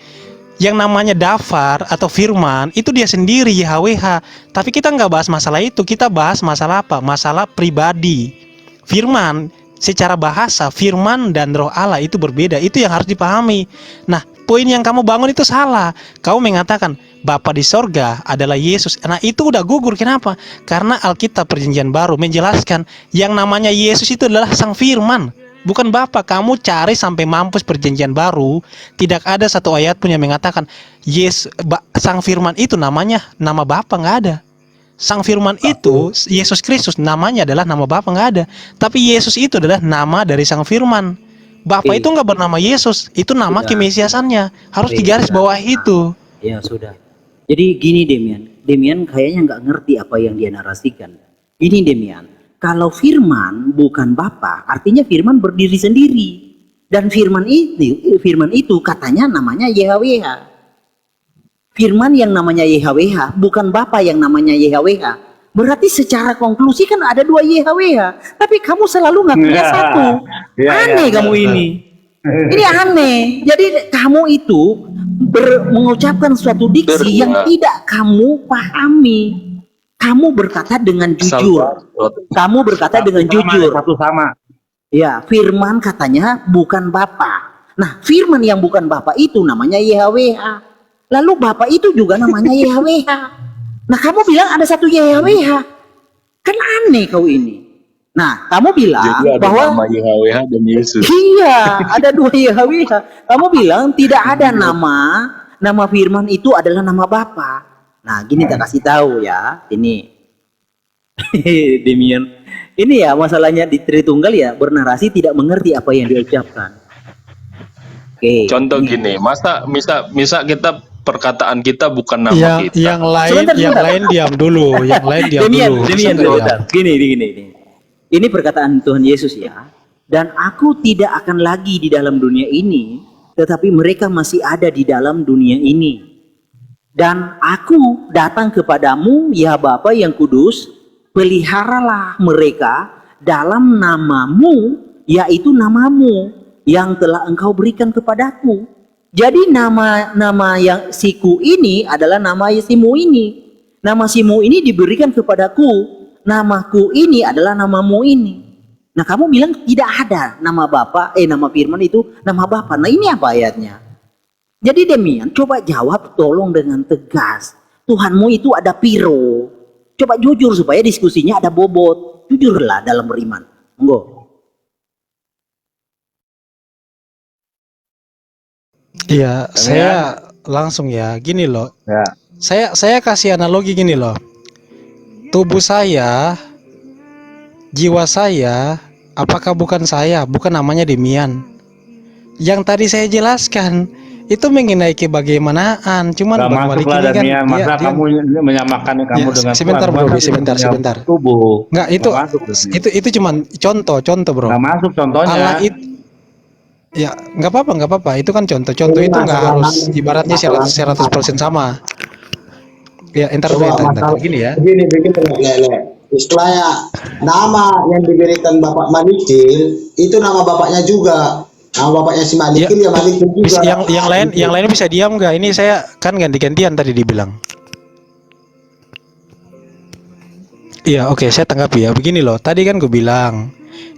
yang namanya Dafar atau Firman itu dia sendiri YHWH. Tapi kita nggak bahas masalah itu, kita bahas masalah apa? Masalah pribadi. Firman secara bahasa, Firman dan Roh Allah itu berbeda. Itu yang harus dipahami. Nah, poin yang kamu bangun itu salah. Kau mengatakan Bapa di sorga adalah Yesus. Nah itu udah gugur. Kenapa? Karena Alkitab Perjanjian Baru menjelaskan yang namanya Yesus itu adalah Sang Firman, bukan Bapa. Kamu cari sampai mampus Perjanjian Baru, tidak ada satu ayat pun yang mengatakan Sang Firman itu namanya nama Bapa, nggak ada. Sang Firman itu Yesus Kristus namanya adalah nama Bapa, nggak ada. Tapi Yesus itu adalah nama dari Sang Firman. Bapa itu nggak bernama Yesus, itu nama kemesiasannya. Harus digaris bawah itu. Ya sudah. Jadi gini Demian kayaknya nggak ngerti apa yang dia narasikan. Gini Demian, kalau Firman bukan Bapa, artinya Firman berdiri sendiri. Dan Firman itu katanya namanya YHWH. Firman yang namanya YHWH, bukan Bapa yang namanya YHWH. Berarti secara konklusi kan ada dua YHWH. Tapi kamu selalu ngakunya satu. Aneh kamu ini. Ini aneh. Jadi kamu itu mengucapkan suatu diksi yang tidak kamu pahami. Kamu berkata dengan jujur. Kamu berkata dengan jujur. Satu sama. Ya, Firman katanya bukan Bapa. Nah, Firman yang bukan Bapa itu namanya YHWH. Lalu Bapa itu juga namanya YHWH. Nah, kamu bilang ada satu YHWH. Kan aneh kau ini. Nah, kamu bilang Jadi ada bahwa nama YHWH dan Yesus. iya, ada dua YHWH. Kamu bilang tidak ada nama Firman itu adalah nama Bapa. Nah, gini tak kasih tahu ya. Ini Demian. Ini ya masalahnya di Tritunggal ya, bernarasi tidak mengerti apa yang diucapkan. Oke. Contoh gini, masa kita perkataan kita bukan nama kita. Yang lain Sebentar. diam dulu. Yang lain diam Demian, dulu. sebentar. Gini. Ini perkataan Tuhan Yesus ya. Dan aku tidak akan lagi di dalam dunia ini, tetapi mereka masih ada di dalam dunia ini. Dan aku datang kepadamu, ya Bapa yang kudus, peliharalah mereka dalam namamu, yaitu namamu yang telah engkau berikan kepadaku. Jadi nama yang siku ini adalah nama simu ini. Nama simu ini diberikan kepadaku. Namaku ini adalah namamu ini. Nah, kamu bilang tidak ada nama Bapa, nama Firman itu nama Bapa. Nah, ini apa ayatnya? Jadi Demian, coba jawab tolong dengan tegas. Tuhanmu itu ada piro. Coba jujur supaya diskusinya ada bobot. Jujurlah dalam beriman. Monggo. Iya, saya langsung ya. Gini loh. Ya. Saya kasih analogi gini loh. Tubuh saya, jiwa saya, apakah bukan saya? Bukan namanya Demian. Yang tadi saya jelaskan itu mengenai kebagaimanaan. Cuman Gak masuk lah ini kan, Demian. Masa kamu menyamakan kamu dengan sebentar Tuhan? bro, Masa sebentar. Tubuh. Nggak, itu cuman contoh bro. Gak masuk contohnya. Allah itu ya nggak apa-apa. Itu kan contoh itu nggak harus ibaratnya 100% sama. Ya, entar gini ya. Begini Lele. Istilahnya nama yang diberikan Bapak Manikil itu nama bapaknya juga. Nama bapaknya si Manikil ya Manikil juga. Yang lain bisa diam nggak? Ini saya kan ganti-gantian tadi dibilang. Iya, oke, saya tanggapi ya. Begini loh, tadi kan gue bilang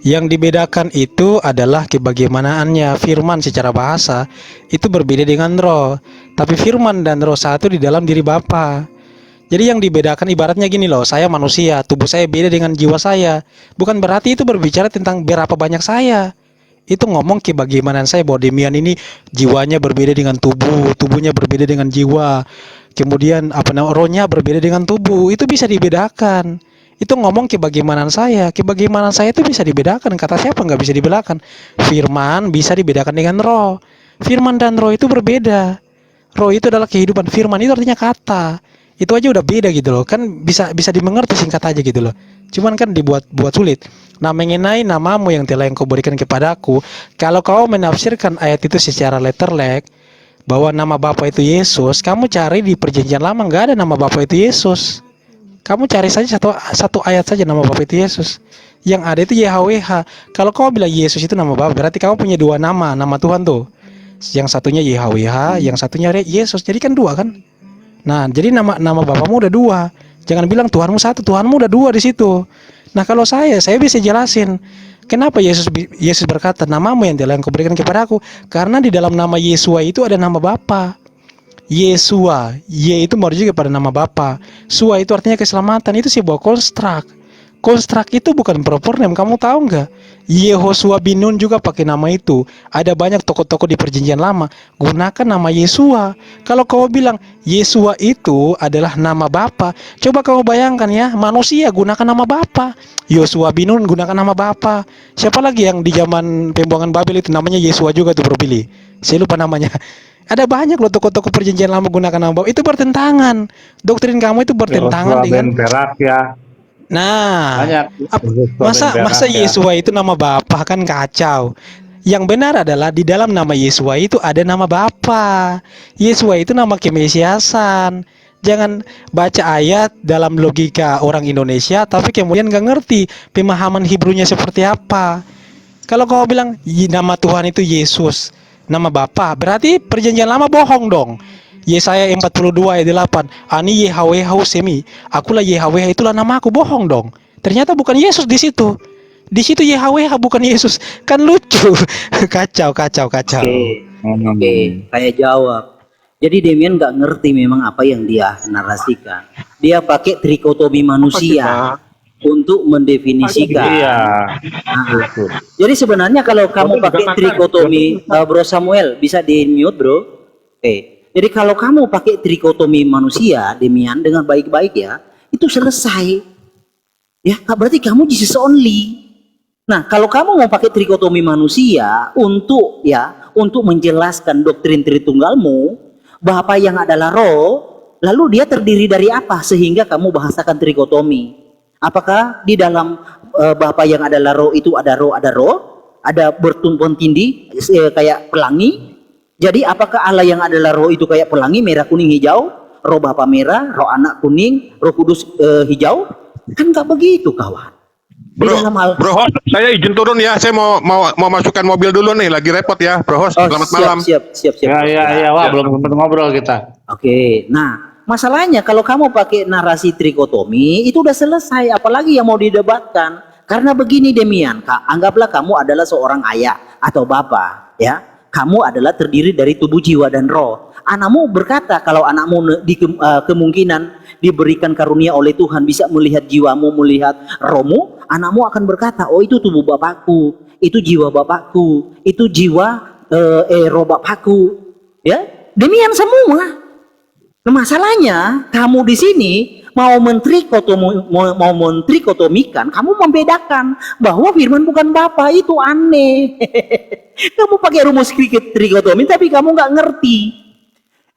yang dibedakan itu adalah kebagaimanaannya. Firman secara bahasa itu berbeda dengan roh. Tapi firman dan roh satu di dalam diri Bapa. Jadi yang dibedakan ibaratnya gini loh, saya manusia, tubuh saya beda dengan jiwa saya. Bukan berarti itu berbicara tentang berapa banyak saya. Itu ngomong kebagaimanaan saya, bahwa Demian ini jiwanya berbeda dengan tubuhnya berbeda dengan jiwa. Kemudian rohnya berbeda dengan tubuh, itu bisa dibedakan. Itu ngomong kebagaimanaan saya itu bisa dibedakan. Kata siapa nggak bisa dibedakan? Firman bisa dibedakan dengan roh. Firman dan roh itu berbeda. Roh itu adalah kehidupan, firman itu artinya kata. Itu aja udah beda gitu loh. Kan bisa dimengerti singkat aja gitu loh. Cuman kan dibuat sulit. Nah, mengenai namamu yang telah engkau berikan kepadaku, kalau kau menafsirkan ayat itu secara letterlek bahwa nama Bapa itu Yesus, kamu cari di Perjanjian Lama nggak ada nama Bapa itu Yesus. Kamu cari saja satu ayat saja nama Bapa itu Yesus. Yang ada itu YHWH. Kalau kau bilang Yesus itu nama Bapa, berarti kamu punya dua nama Tuhan tuh. Yang satunya YHWH, yang satunya Yesus. Jadi kan dua kan? Nah, jadi nama Bapamu udah dua. Jangan bilang Tuhanmu satu, Tuhanmu udah dua di situ. Nah, kalau saya bisa jelasin kenapa Yesus berkata namamu yang telah engkau berikan kepadaku, karena di dalam nama Yesua itu ada nama Bapa. Yesua, Ye itu merujuk kepada nama Bapa. Sua itu artinya keselamatan. Itu sebuah konstrak. Konstrak itu bukan proper name, kamu tahu nggak? Yehosua bin Nun juga pakai nama itu. Ada banyak tokoh-tokoh di perjanjian lama gunakan nama Yesua. Kalau kau bilang Yesua itu adalah nama Bapa, coba kamu bayangkan ya, manusia gunakan nama Bapa. Yosua bin Nun gunakan nama Bapa. Siapa lagi yang di zaman pembuangan Babel itu namanya Yesua juga tuh, Bro Billy? Saya lupa namanya. Ada banyak loh tokoh-tokoh perjanjian lama gunakan nama Bapa. Itu bertentangan. Doktrin kamu itu bertentangan dengan Nah, Banyak. masa Yesua itu nama Bapa, kan kacau. Yang benar adalah di dalam nama Yesua itu ada nama Bapa. Yesua itu nama kemesiasan. Jangan baca ayat dalam logika orang Indonesia tapi kemudian gak ngerti pemahaman Hebrunya seperti apa. Kalau kau bilang nama Tuhan itu Yesus, nama Bapa, berarti perjanjian lama bohong dong. Yesaya 42 ayat 8, Ani Yahweh Semi, akulah Yahweh, itulah namaku, bohong dong. Ternyata bukan Yesus di situ. Di situ Yahweh bukan Yesus. Kan lucu. Kacau. Oke, saya jawab. Jadi Demian nggak ngerti memang apa yang dia narasikan. Dia pakai trikotomi manusia untuk mendefinisikan. Iya. Nah, jadi sebenarnya kalau kamu pakai trikotomi, Bro Samuel bisa di mute, Bro. Oke. Jadi kalau kamu pakai trikotomi manusia, Demian, dengan baik-baik ya, itu selesai. Ya, berarti kamu Jesus only. Nah, kalau kamu mau pakai trikotomi manusia untuk menjelaskan doktrin Tritunggalmu, Bapa yang adalah roh, lalu dia terdiri dari apa sehingga kamu bahasakan trikotomi? Apakah di dalam Bapa yang adalah roh itu ada roh, ada bertumpang tindih kayak pelangi? Jadi apakah Allah yang adalah roh itu kayak pelangi merah kuning hijau, roh Bapa merah, roh Anak kuning, roh Kudus hijau? Kan nggak begitu, kawan. Bro host, saya izin turun ya, saya mau masukkan mobil dulu nih, lagi repot ya, Bro host. Selamat malam. Siap. Ya, wah, belum sempat ngobrol kita. Oke, nah masalahnya kalau kamu pakai narasi trikotomi itu udah selesai, apalagi yang mau didebatkan? Karena begini Demian, anggaplah kamu adalah seorang ayah atau bapak, ya. Kamu adalah terdiri dari tubuh, jiwa, dan roh. Anakmu berkata, kalau anakmu kemungkinan diberikan karunia oleh Tuhan bisa melihat jiwamu, melihat rohmu, anakmu akan berkata, oh itu tubuh bapakku, itu jiwa bapakku, itu jiwa roh bapakku. Ya, demikian semua. Nah, masalahnya kamu di sini mau mentrikotomikan, kamu membedakan bahwa firman bukan Bapa, itu aneh. Kamu pakai rumus trikotomi tapi kamu nggak ngerti.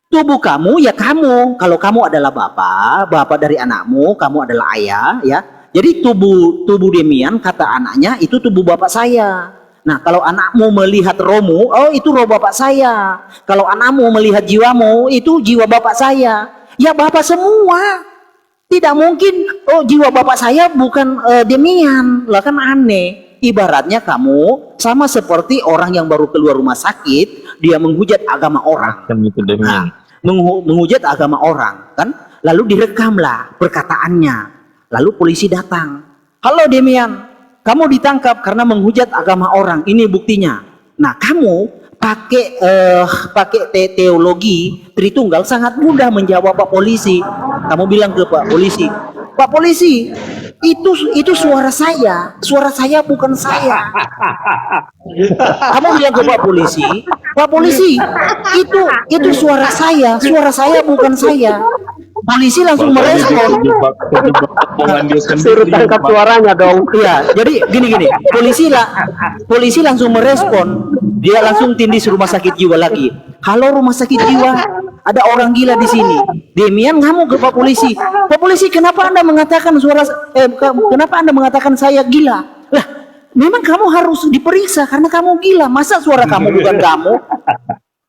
Tubuh kamu ya kamu. Kalau kamu adalah Bapa dari anakmu, kamu adalah ayah, ya. Jadi tubuh Demian, kata anaknya, itu tubuh Bapak saya. Nah, kalau anakmu melihat rohmu, oh itu roh Bapak saya. Kalau anakmu melihat jiwamu, itu jiwa Bapak saya. Ya Bapak semua. Tidak mungkin, oh jiwa Bapak saya bukan Demian. Lah kan aneh. Ibaratnya kamu sama seperti orang yang baru keluar rumah sakit, dia menghujat agama orang. Nah, menghujat agama orang, kan? Lalu direkamlah perkataannya. Lalu polisi datang. Halo Demian, kamu ditangkap karena menghujat agama orang. Ini buktinya. Nah, kamu pakai teologi Tritunggal sangat mudah menjawab Pak Polisi. Kamu bilang ke Pak Polisi, Pak Polisi, itu suara saya bukan saya. Kamu bilang ke Pak Polisi, itu suara saya bukan saya. Polisi langsung merespon. Suruh tangkap suaranya dong. Iya, jadi gini, polisi langsung merespon. Dia langsung tindih rumah sakit jiwa lagi. Halo rumah sakit jiwa, ada orang gila di sini. Demian ngamuk ke Pak Polisi. Pak Polisi, kenapa Anda mengatakan kenapa Anda mengatakan saya gila? Lah, memang kamu harus diperiksa karena kamu gila. Masa suara kamu bukan kamu?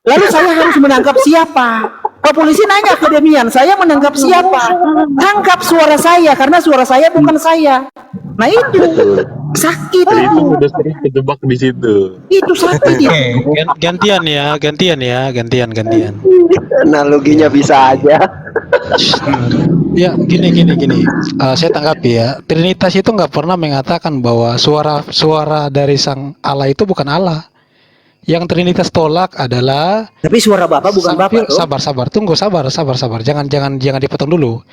Lalu saya harus menangkap siapa? Pak Polisi nanya ke Demian, saya menangkap siapa? Tangkap suara saya karena suara saya bukan saya. Nah itu sakit itu. Udah sering kejebak di situ. Itu sakit itu. Gantian. Analoginya bisa aja. Ya, gini. Saya tanggapi ya. Trinitas itu nggak pernah mengatakan bahwa suara dari Sang Allah itu bukan Allah. Yang Trinitas tolak adalah Tapi suara Bapak bukan Bapak, toh? sabar, tunggu, sabar. Jangan dipotong dulu.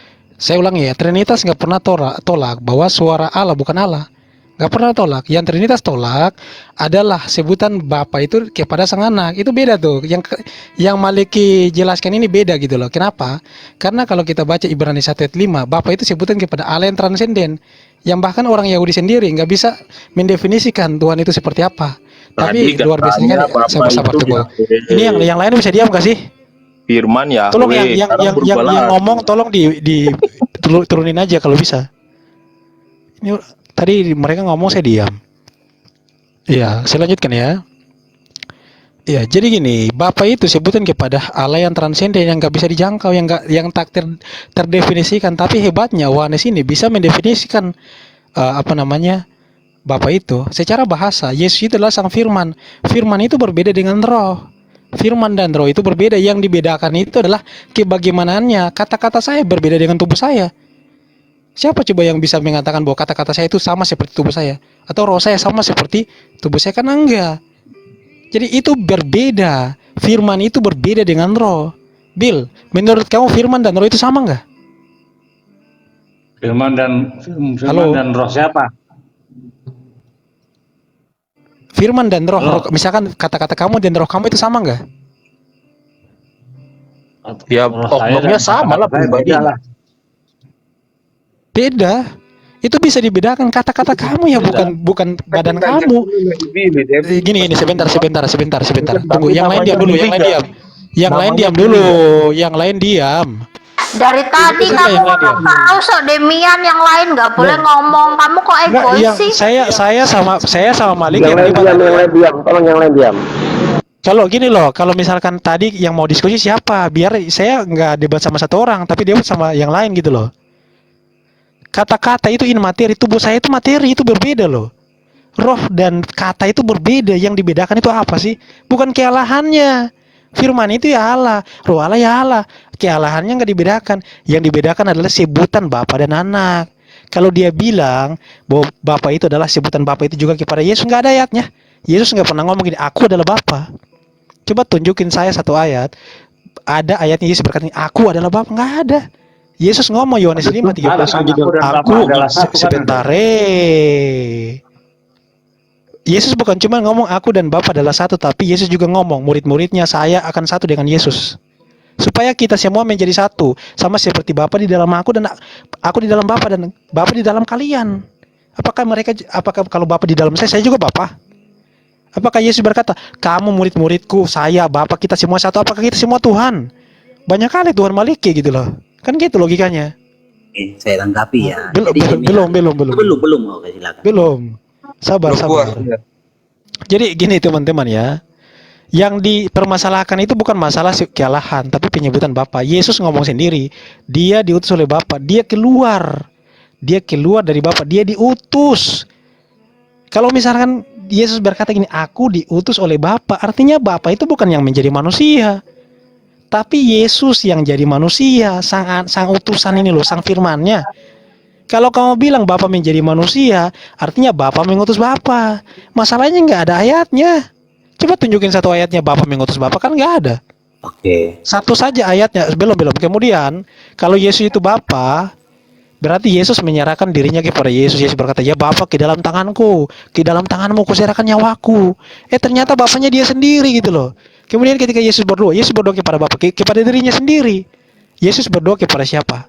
Saya ulangi ya, Trinitas nggak pernah tolak bahwa suara Allah bukan Allah. Nggak pernah tolak. Yang Trinitas tolak adalah sebutan Bapa itu kepada Sang Anak. Itu beda tuh. Yang Maliki jelaskan ini beda gitu loh. Kenapa? Karena kalau kita baca Ibrani 1 ayat 5, Bapa itu sebutan kepada Allah yang transenden. Yang bahkan orang Yahudi sendiri nggak bisa mendefinisikan Tuhan itu seperti apa. Tapi luar biasa kan, sabar tunggu. Ini yang lain bisa diam gak sih? Firman ya. Tolong yang ngomong tolong turunin aja kalau bisa. Ini tadi mereka ngomong saya diam. Ya, saya lanjutkan ya. Ya, jadi gini, Bapa itu sebutan kepada Allah yang transenden, yang nggak bisa dijangkau, yang tak terdefinisikan. Tapi hebatnya Yohanes ini bisa mendefinisikan Bapa itu secara bahasa. Yesus itu adalah Sang Firman. Firman itu berbeda dengan Roh. Firman dan Roh itu berbeda. Yang dibedakan itu adalah kebagaimanaannya. Kata-kata saya berbeda dengan tubuh saya. Siapa coba yang bisa mengatakan bahwa kata-kata saya itu sama seperti tubuh saya? Atau roh saya sama seperti tubuh saya? Kan enggak. Jadi itu berbeda. Firman itu berbeda dengan Roh. Bill, menurut kamu Firman dan Roh itu sama enggak? Firman dan Roh siapa? Firman dan roh, misalkan kata-kata kamu dan roh kamu itu sama nggak? Ya, oknumnya sama lah pribadi. Beda. Itu bisa dibedakan kata-kata kamu ya, bukan badan kamu. Gini, sebentar. Tunggu, yang lain diam dulu, Yang lain diam. Dari tadi kamu tahu sok Demian, yang lain nggak boleh ngomong. Kamu kok egois sih? Saya sama Malik yang lain diam. Tolong yang lain diam. Kalau gini loh, kalau misalkan tadi yang mau diskusi siapa, biar saya nggak debat sama satu orang, tapi debat sama yang lain gitu loh. Kata-kata itu in materi, tubuh saya itu materi, itu berbeda loh. Roh dan kata itu berbeda, yang dibedakan itu apa sih? Bukan kealahannya. Firman itu ya Allah, Roh Allah ya Allah. Kealahannya nggak dibedakan. Yang dibedakan adalah sebutan Bapa dan Anak. Kalau dia bilang bahwa Bapa itu adalah sebutan Bapa itu juga kepada Yesus, nggak ada ayatnya. Yesus nggak pernah ngomong gini, aku adalah Bapa. Coba tunjukin saya satu ayat. Ada ayatnya Yesus berkata, aku adalah Bapa. Nggak ada. Yesus ngomong Yohanes 5:13. Aku sebentar. Yesus bukan cuma ngomong aku dan Bapa adalah satu, tapi Yesus juga ngomong murid-muridnya saya akan satu dengan Yesus. Supaya kita semua menjadi satu, sama seperti Bapa di dalam aku dan aku di dalam Bapa dan Bapa di dalam kalian. Apakah kalau Bapa di dalam saya juga Bapa? Apakah Yesus berkata, kamu murid-muridku, saya, Bapa, kita semua satu? Apakah kita semua Tuhan? Banyak kali Tuhan Maliki gitu loh. Kan gitu logikanya. Saya tanggapi ya. Belum. Oke, silakan. Belum. Sabar. Jadi gini teman-teman ya. Yang dipermasalahkan itu bukan masalah kealahan, tapi penyebutan Bapa. Yesus ngomong sendiri, dia diutus oleh Bapa, dia keluar dari Bapa, dia diutus. Kalau misalkan Yesus berkata gini, aku diutus oleh Bapa, artinya Bapa itu bukan yang menjadi manusia, tapi Yesus yang jadi manusia, sang utusan ini loh, sang firmannya. Kalau kamu bilang Bapa menjadi manusia, artinya Bapa mengutus Bapa. Masalahnya nggak ada ayatnya. Coba tunjukin satu ayatnya Bapa mengutus Bapa, kan nggak ada. Oke. Satu saja ayatnya, belum. Kemudian, kalau Yesus itu Bapa, berarti Yesus menyerahkan dirinya kepada Yesus. Yesus berkata, ya Bapa, ke dalam tanganku, ke dalam tanganmu kuserahkan nyawaku. Ternyata Bapanya dia sendiri gitu loh. Kemudian ketika Yesus berdoa kepada Bapa, kepada dirinya sendiri. Yesus berdoa kepada siapa?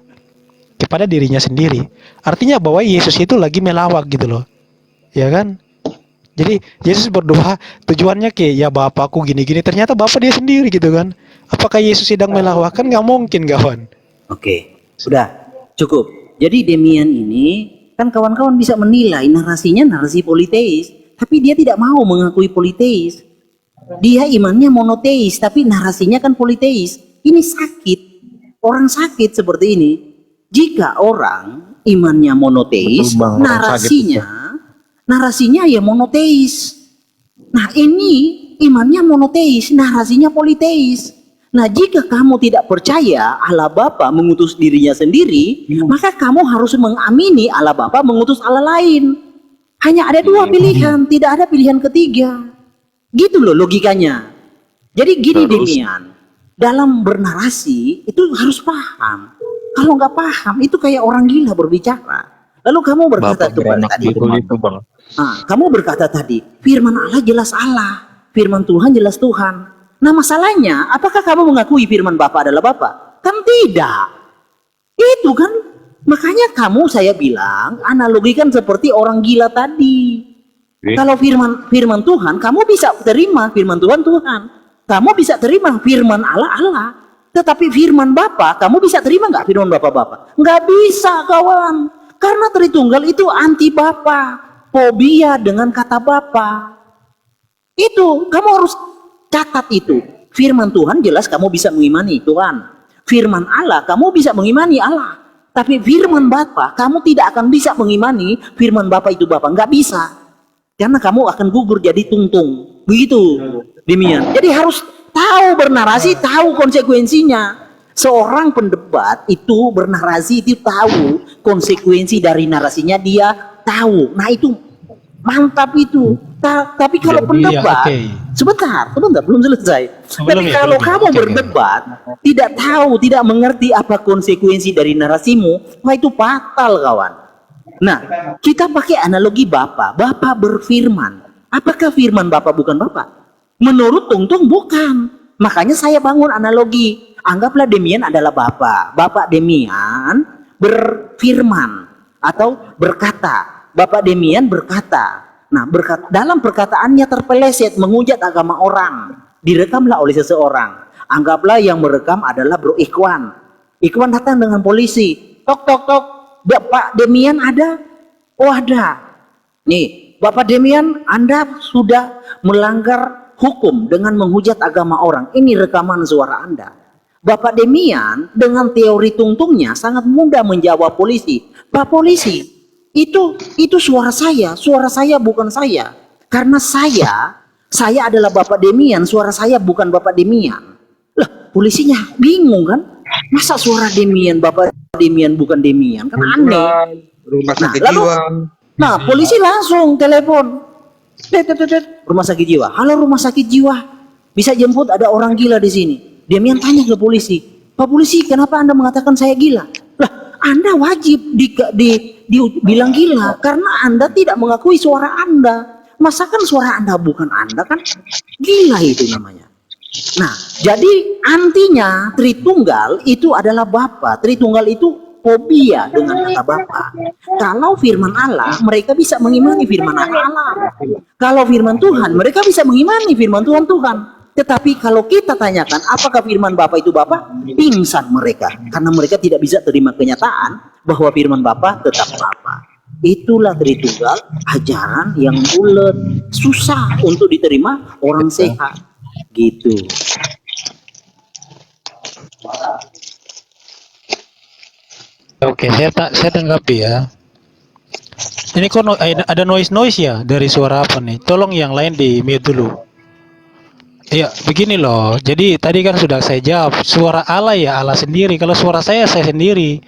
Kepada dirinya sendiri. Artinya bahwa Yesus itu lagi melawak gitu loh. Ya kan? Jadi Yesus berdoa tujuannya ya Bapakku gini-gini, ternyata Bapa dia sendiri gitu kan. Apakah Yesus sedang melawak? Kan nggak mungkin kawan. Oke, sudah cukup. Jadi Demian ini kan kawan-kawan bisa menilai narasinya narasi politeis, tapi dia tidak mau mengakui politeis. Dia imannya monoteis, tapi narasinya kan politeis. Ini sakit. Orang sakit seperti ini. Jika orang imannya monoteis, narasinya ya monoteis. Nah ini imannya monoteis, narasinya politeis. Nah jika kamu tidak percaya Allah Bapa mengutus dirinya sendiri, maka kamu harus mengamini Allah Bapa mengutus Allah lain. Hanya ada dua pilihan, tidak ada pilihan ketiga. Gitu loh logikanya. Jadi gini Terus? Demian, dalam bernarasi itu harus paham. Kalau nggak paham itu kayak orang gila berbicara. Lalu kamu berkata Bapak beranak tadi, gitu itu bang. kamu berkata tadi, firman Allah jelas Allah, firman Tuhan jelas Tuhan. Nah masalahnya, apakah kamu mengakui firman Bapa adalah Bapa? Kan tidak. Itu kan, makanya saya bilang, analogikan seperti orang gila tadi. Kalau firman Tuhan, kamu bisa terima firman Tuhan. Kamu bisa terima firman Allah. Tetapi firman Bapa, kamu bisa terima nggak firman Bapa? Nggak bisa, kawan. Karena Tritunggal itu anti Bapa, fobia dengan kata Bapa. Itu kamu harus catat itu. Firman Tuhan jelas kamu bisa mengimani Tuhan. Firman Allah kamu bisa mengimani Allah. Tapi firman Bapa kamu tidak akan bisa mengimani firman Bapa itu Bapa. Nggak bisa. Karena kamu akan gugur jadi tungtung. Begitu. Demikian. Jadi harus tahu bernarasi, tahu konsekuensinya. Seorang pendebat itu bernarasi itu tahu konsekuensi dari narasinya, dia tahu. Nah itu mantap itu. Tapi kalau pendebat, sebentar, belum selesai. Tapi kalau kamu berdebat, tidak tahu, tidak mengerti apa konsekuensi dari narasimu, wah itu fatal kawan. Nah, kita pakai analogi Bapa. Bapa berfirman. Apakah firman Bapa bukan Bapa? Menurut Tungtung bukan. Makanya saya bangun analogi. Anggaplah Demian adalah Bapa. Bapak Demian berfirman atau berkata. Bapak Demian berkata. Nah, dalam perkataannya terpeleset menghujat agama orang. Direkamlah oleh seseorang. Anggaplah yang merekam adalah Bro Ikhwan. Ikhwan datang dengan polisi. Tok tok tok. Bapak Demian ada? Oh ada. Nih, Bapak Demian, Anda sudah melanggar hukum dengan menghujat agama orang. Ini rekaman suara Anda. Bapak Demian dengan teori tungtungnya sangat mudah menjawab polisi. Pak polisi, itu suara saya bukan saya. Karena saya adalah Bapak Demian, suara saya bukan Bapak Demian. Lah, polisinya bingung kan? Masa suara Demian, Bapak Demian bukan Demian? Kan aneh. Nah, polisi langsung telepon. Rumah sakit jiwa. Halo rumah sakit jiwa. Bisa jemput ada orang gila di sini. Demian tanya ke polisi. Pak polisi, kenapa Anda mengatakan saya gila? Lah, Anda wajib dibilang gila karena Anda tidak mengakui suara Anda. Masakan suara Anda bukan Anda kan? Gila itu namanya. Nah, jadi antinya Tritunggal itu adalah Bapa. Tritunggal itu fobia dengan kata Bapa. Kalau firman Allah, mereka bisa mengimani firman Allah. Kalau firman Tuhan, mereka bisa mengimani firman Tuhan. Tetapi kalau kita tanyakan apakah firman Bapa itu Bapa, pingsan mereka. Karena mereka tidak bisa terima kenyataan bahwa firman Bapa tetap Bapa. Itulah Tritunggal, ajaran yang bulat, susah untuk diterima orang sehat. Gitu. Oke, saya tanggapi ya. Ini kok ada noise ya dari suara apa nih? Tolong yang lain di mute dulu. Ya, begini loh. Jadi tadi kan sudah saya jawab, suara Allah ya Allah sendiri. Kalau suara saya sendiri.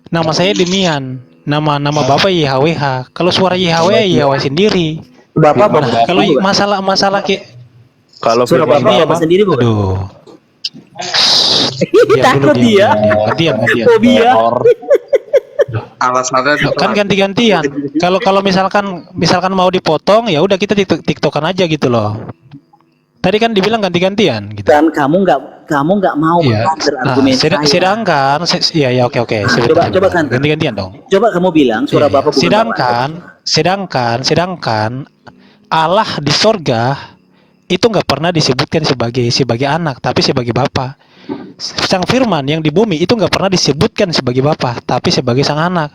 Nama saya Demian. Nama Bapak YHWH. Kalau suara YHWH YHWH sendiri. Bapak Nah, kalau masalah kayak Kalau suara firman Bapak Allah, Bapak sendiri bukan? aduh. Takut dia. Gantian. Fobia. Alasannya Kan ganti-gantian. Kalau misalkan mau dipotong ya udah kita tiktokan aja gitu loh. Tadi kan dibilang ganti-gantian gitu. Dan kamu nggak mau Iya. berargumen saya. Sedangkan ya oke. Coba kan. Ganti-gantian dong. Coba kamu bilang suara Iya. Bapak bukan Sedangkan Allah di sorga itu nggak pernah disebutkan sebagai anak, tapi sebagai Bapa. Sang Firman yang di bumi itu nggak pernah disebutkan sebagai Bapa, tapi sebagai sang anak.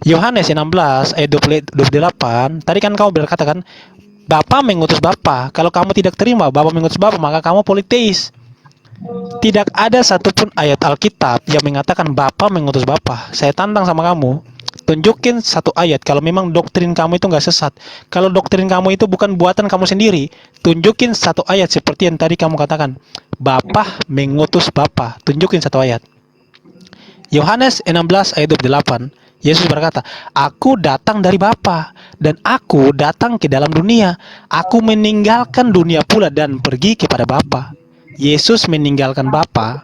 Yohanes 16 ayat 28, tadi kan kamu berkata kan, Bapa mengutus Bapa. Kalau kamu tidak terima Bapa mengutus Bapa, maka kamu politeis. Tidak ada satupun ayat Alkitab yang mengatakan Bapa mengutus Bapa. Saya tantang sama kamu, tunjukin satu ayat kalau memang doktrin kamu itu nggak sesat. Kalau doktrin kamu itu bukan buatan kamu sendiri, tunjukin satu ayat seperti yang tadi kamu katakan, Bapa mengutus Bapa. Tunjukin satu ayat. Yohanes 16 ayat 28, Yesus berkata, aku datang dari Bapa dan aku datang ke dalam dunia. Aku meninggalkan dunia pula dan pergi kepada Bapa. Yesus meninggalkan Bapa,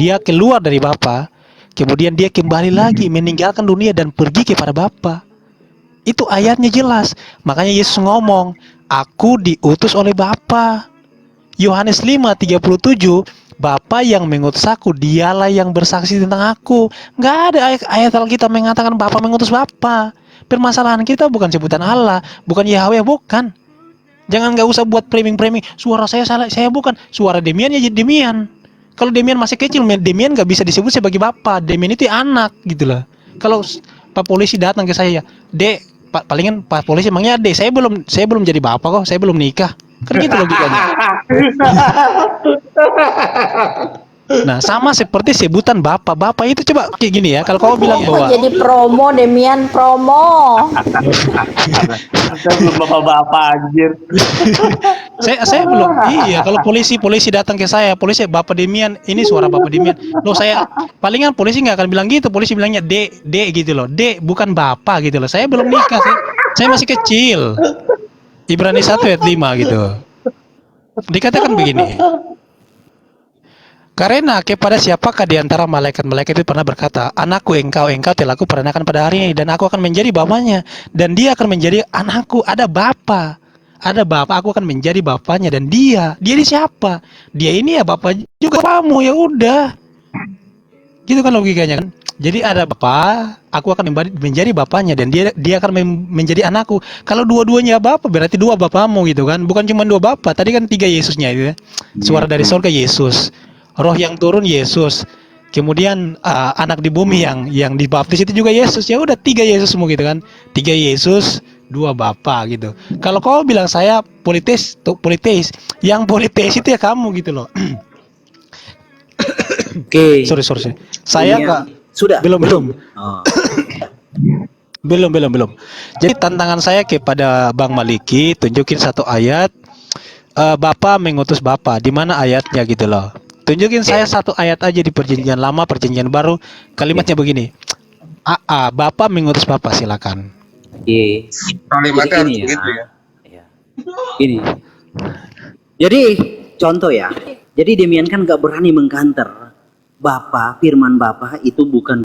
dia keluar dari Bapa, kemudian dia kembali lagi meninggalkan dunia dan pergi kepada Bapa. Itu ayatnya jelas. Makanya Yesus ngomong, aku diutus oleh Bapa. Yohanes 5:37, Bapa yang mengutus aku, dialah yang bersaksi tentang aku. Nggak ada ayat Alkitab mengatakan Bapa mengutus Bapa. Permasalahan kita bukan sebutan Allah, bukan Yahweh, bukan. Jangan nggak usah buat framing-framing, suara saya salah, saya bukan. Suara Demian ya jadi Demian. Kalau Demian masih kecil, Demian nggak bisa disebut sebagai Bapa. Demian itu anak gitu loh. Kalau Pak Polisi datang ke saya, Dek, palingan Pak Polisi emangnya Dek, saya belum jadi Bapak kok, saya belum nikah. Kan gitu logikanya. Nah, sama seperti sebutan Bapak. Bapak itu coba kayak gini ya. Kalau kamu bilang bahwa jadi promo, Demian promo. Saya belum bapak-bapak anjir. saya belum. Iya, kalau polisi datang ke saya, polisi Bapak Demian, ini suara Bapak Demian. Loh, saya palingan polisi nggak akan bilang gitu. Polisi bilangnya Dek gitu loh. Dek, bukan Bapak gitu loh. Saya belum nikah, saya masih kecil. Ibrani 1 ayat 5 gitu. Dikatakan begini. Karena kepada siapakah di antara malaikat-malaikat itu pernah berkata, anakku engkau telah kuperanakan pada hari ini, dan aku akan menjadi bapaknya, dan dia akan menjadi anakku. Ada Bapa, aku akan menjadi bapaknya, dan dia ini siapa? Dia ini ya Bapak juga kamu, ya udah. Gitu kan logikanya kan? Jadi ada Bapa, aku akan menjadi bapaknya, dan dia akan menjadi anakku. Kalau dua-duanya Bapa, berarti dua bapamu gitu kan? Bukan cuma dua Bapa. Tadi kan 3 Yesusnya itu ya. Suara dari surga Yesus, Roh yang turun Yesus, kemudian anak di bumi yang dibaptis itu juga Yesus. Ya udah 3 Yesus semua gitu kan? 3 Yesus, 2 Bapa gitu. Kalau kau bilang saya politis, yang politis itu ya kamu gitu loh. Oke. Sorry. Saya nggak. Sudah. Belum. Oh. Belum. Jadi tantangan saya kepada Bang Maliki, tunjukin satu ayat Bapa mengutus Bapa. Di mana ayatnya gitu loh. Tunjukin saya satu ayat aja di Perjanjian Lama, Perjanjian Baru. Kalimatnya begini. Bapa mengutus Bapa, silakan. Oke. Kalimatnya harus Jadi begitu ya. Ini. Jadi contoh ya. Jadi Demian kan gak berani mengkanter. Bapa, firman Bapa itu bukan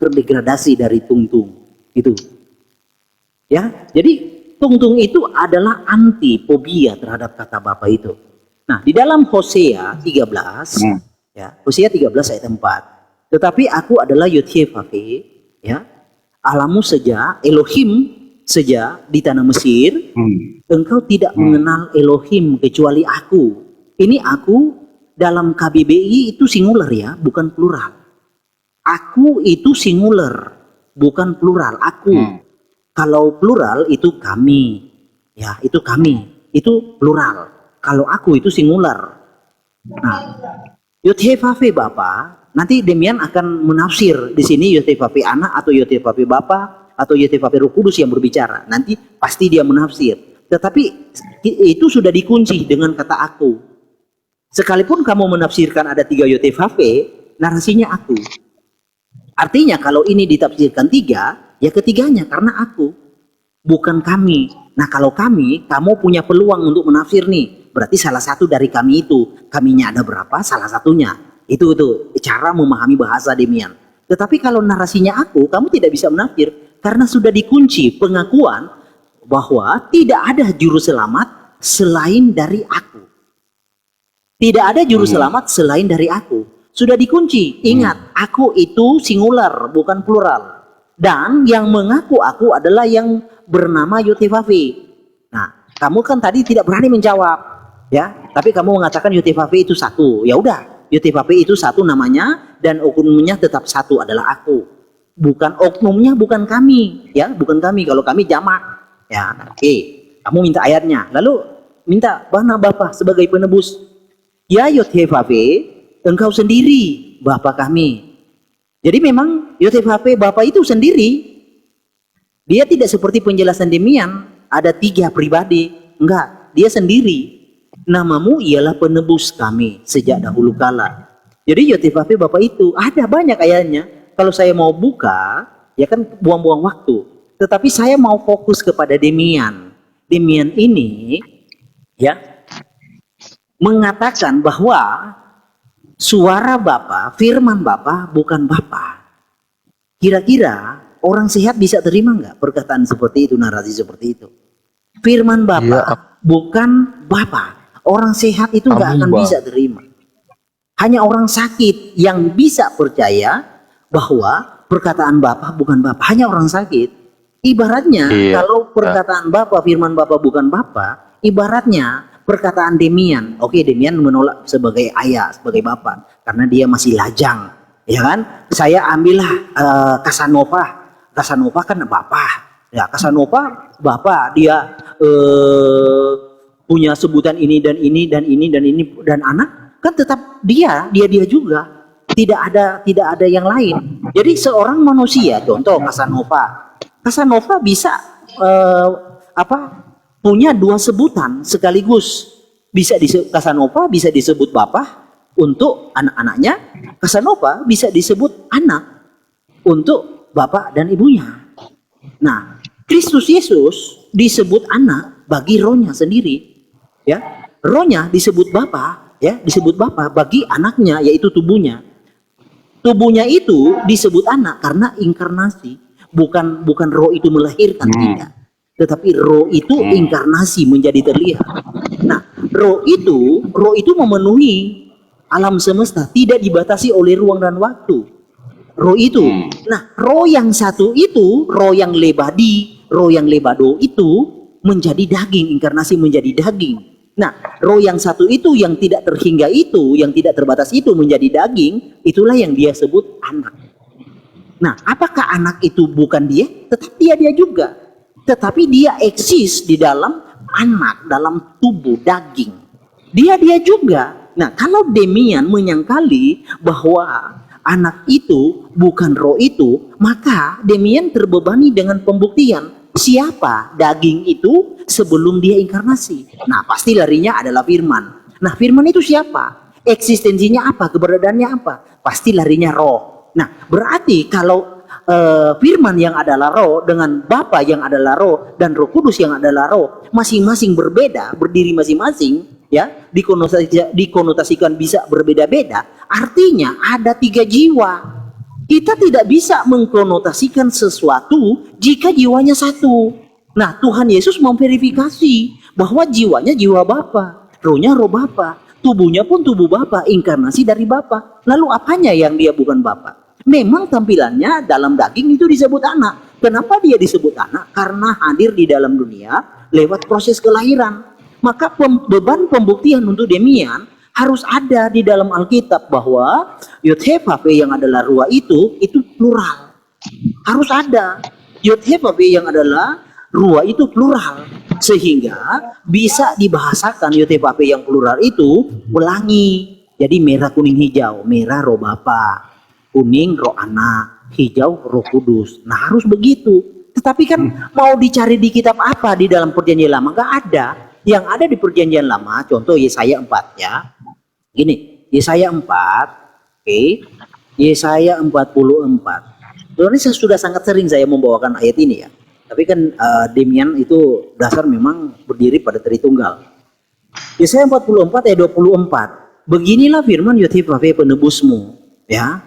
terdegradasi dari tungtung itu. Ya, jadi tungtung itu adalah antipobia terhadap kata Bapa itu. Nah, di dalam Hosea 13, ya, Hosea 13 ayat 4. Tetapi aku adalah Yod-Heh-Vaveh, ya. Alamu saja, Elohim saja di tanah Mesir. Engkau tidak mengenal Elohim kecuali aku. Ini aku dalam KBBI itu singular ya, bukan plural. Aku itu singular, bukan plural. Aku. Kalau plural itu kami, ya itu kami, itu plural. Kalau aku itu singular. Nah, Yod-Heh-Vaveh Bapa, nanti Demian akan menafsir di sini Yod-Heh-Vaveh anak atau Yod-Heh-Vaveh Bapa atau Yod-Heh-Vaveh Roh Kudus yang berbicara. Nanti pasti dia menafsir. Tetapi itu sudah dikunci dengan kata aku. Sekalipun kamu menafsirkan ada 3 Yod-Heh-Vaveh, narasinya aku. Artinya kalau ini ditafsirkan 3, ya ketiganya karena aku, bukan kami. Nah kalau kami, kamu punya peluang untuk menafsir nih. Berarti salah satu dari kami itu, kaminya ada berapa, salah satunya. Itu cara memahami bahasa Demian. Tetapi kalau narasinya aku, kamu tidak bisa menafsir. Karena sudah dikunci pengakuan bahwa tidak ada juru selamat selain dari aku. Tidak ada juru selamat selain dari aku. Sudah dikunci. Ingat, aku itu singular, bukan plural. Dan yang mengaku aku adalah yang bernama Yod-Heh-Vaveh. Nah, kamu kan tadi tidak berani menjawab, ya. Tapi kamu mengatakan Yod-Heh-Vaveh itu satu. Ya udah, Yod-Heh-Vaveh itu satu namanya dan oknumnya tetap satu adalah aku. Bukan oknumnya, bukan kami, ya, bukan kami. Kalau kami jamak, ya. Oke, kamu minta ayatnya. Lalu minta mana Bapa sebagai penebus. Ya Yod-Heh-Vav, engkau sendiri Bapa kami. Jadi memang Yod-Heh-Vav Bapa itu sendiri. Dia tidak seperti penjelasan Demian, ada 3 pribadi. Enggak, dia sendiri. Namamu ialah penebus kami sejak dahulu kala. Jadi Yod-Heh-Vav Bapa itu ada banyak ayatnya. Kalau saya mau buka, ya kan buang-buang waktu. Tetapi saya mau fokus kepada Demian. Demian ini ya mengatakan bahwa suara Bapa, firman Bapa bukan Bapa. Kira-kira orang sehat bisa terima nggak perkataan seperti itu, narasi seperti itu? Firman Bapa bukan Bapa. Orang sehat itu nggak akan bisa terima. Hanya orang sakit yang bisa percaya bahwa perkataan Bapa bukan Bapa. Hanya orang sakit. Ibaratnya kalau perkataan Bapa, firman Bapa bukan Bapa, ibaratnya perkataan Demian. Oke, Demian menolak sebagai ayah, sebagai Bapa karena dia masih lajang, ya kan? Saya ambillah Casanova. Casanova kan Bapa. Ya, Casanova Bapa, dia punya sebutan ini dan ini dan ini dan ini dan anak kan tetap dia juga. Tidak ada yang lain. Jadi seorang manusia, contoh Casanova bisa punya 2 sebutan sekaligus. Casanova bisa disebut Bapa untuk anak-anaknya, Casanova bisa disebut anak untuk bapak dan ibunya. Nah, Kristus Yesus disebut anak bagi rohnya sendiri, ya. Rohnya disebut Bapa, ya, disebut Bapa bagi anaknya, yaitu tubuhnya. Tubuhnya itu disebut anak karena inkarnasi. Bukan roh itu melahirkan, tidak. Tetapi roh itu inkarnasi menjadi terlihat. Nah, roh itu memenuhi alam semesta, tidak dibatasi oleh ruang dan waktu. Roh itu. Nah, roh yang satu itu, roh yang lebadi, roh yang lebado itu menjadi daging, inkarnasi menjadi daging. Nah, roh yang satu itu, yang tidak terhingga itu, yang tidak terbatas itu menjadi daging, itulah yang dia sebut anak. Nah, apakah anak itu bukan dia? Tetap dia juga. Tetapi dia eksis di dalam anak, dalam tubuh daging. Dia juga. Nah, kalau Demian menyangkali bahwa anak itu bukan roh itu, maka Demian terbebani dengan pembuktian. Siapa daging itu sebelum dia inkarnasi? Nah, pasti larinya adalah firman. Nah, firman itu siapa? Eksistensinya apa? Keberadaannya apa? Pasti larinya roh. Nah, berarti kalau firman yang adalah roh dengan Bapa yang adalah roh dan Roh Kudus yang adalah roh, masing-masing berbeda, berdiri masing-masing, ya, dikonotasikan bisa berbeda-beda, artinya ada 3 jiwa. Kita tidak bisa mengkonotasikan sesuatu jika jiwanya satu. Nah, Tuhan Yesus memverifikasi bahwa jiwanya jiwa Bapa, rohnya roh Bapa, tubuhnya pun tubuh Bapa, inkarnasi dari Bapa. Lalu apanya yang dia bukan Bapa? Memang tampilannya dalam daging itu disebut anak. Kenapa dia disebut anak? Karena hadir di dalam dunia lewat proses kelahiran. Maka beban pembuktian untuk Demian harus ada di dalam Alkitab bahwa Yod-Heh-Vav yang adalah ruah itu plural. Harus ada. Yod-Heh-Vav yang adalah ruah itu plural. Sehingga bisa dibahasakan Yod-Heh-Vav yang plural itu pelangi. Jadi merah, kuning, hijau. Merah roh Bapa, kuning roh anak, hijau roh kudus. Nah, harus begitu. Tetapi kan mau dicari di kitab apa di dalam perjanjian lama? Gak ada. Yang ada di perjanjian lama, contoh Yesaya 4 ya. Gini, Yesaya 4, oke. Yesaya 44. Sebenarnya saya sudah sangat sering saya membawakan ayat ini ya. Tapi kan Demian itu dasar memang berdiri pada Tritunggal. Yesaya 44 ayat 24. Beginilah firman Yod-Heh-Vav penebusmu, ya,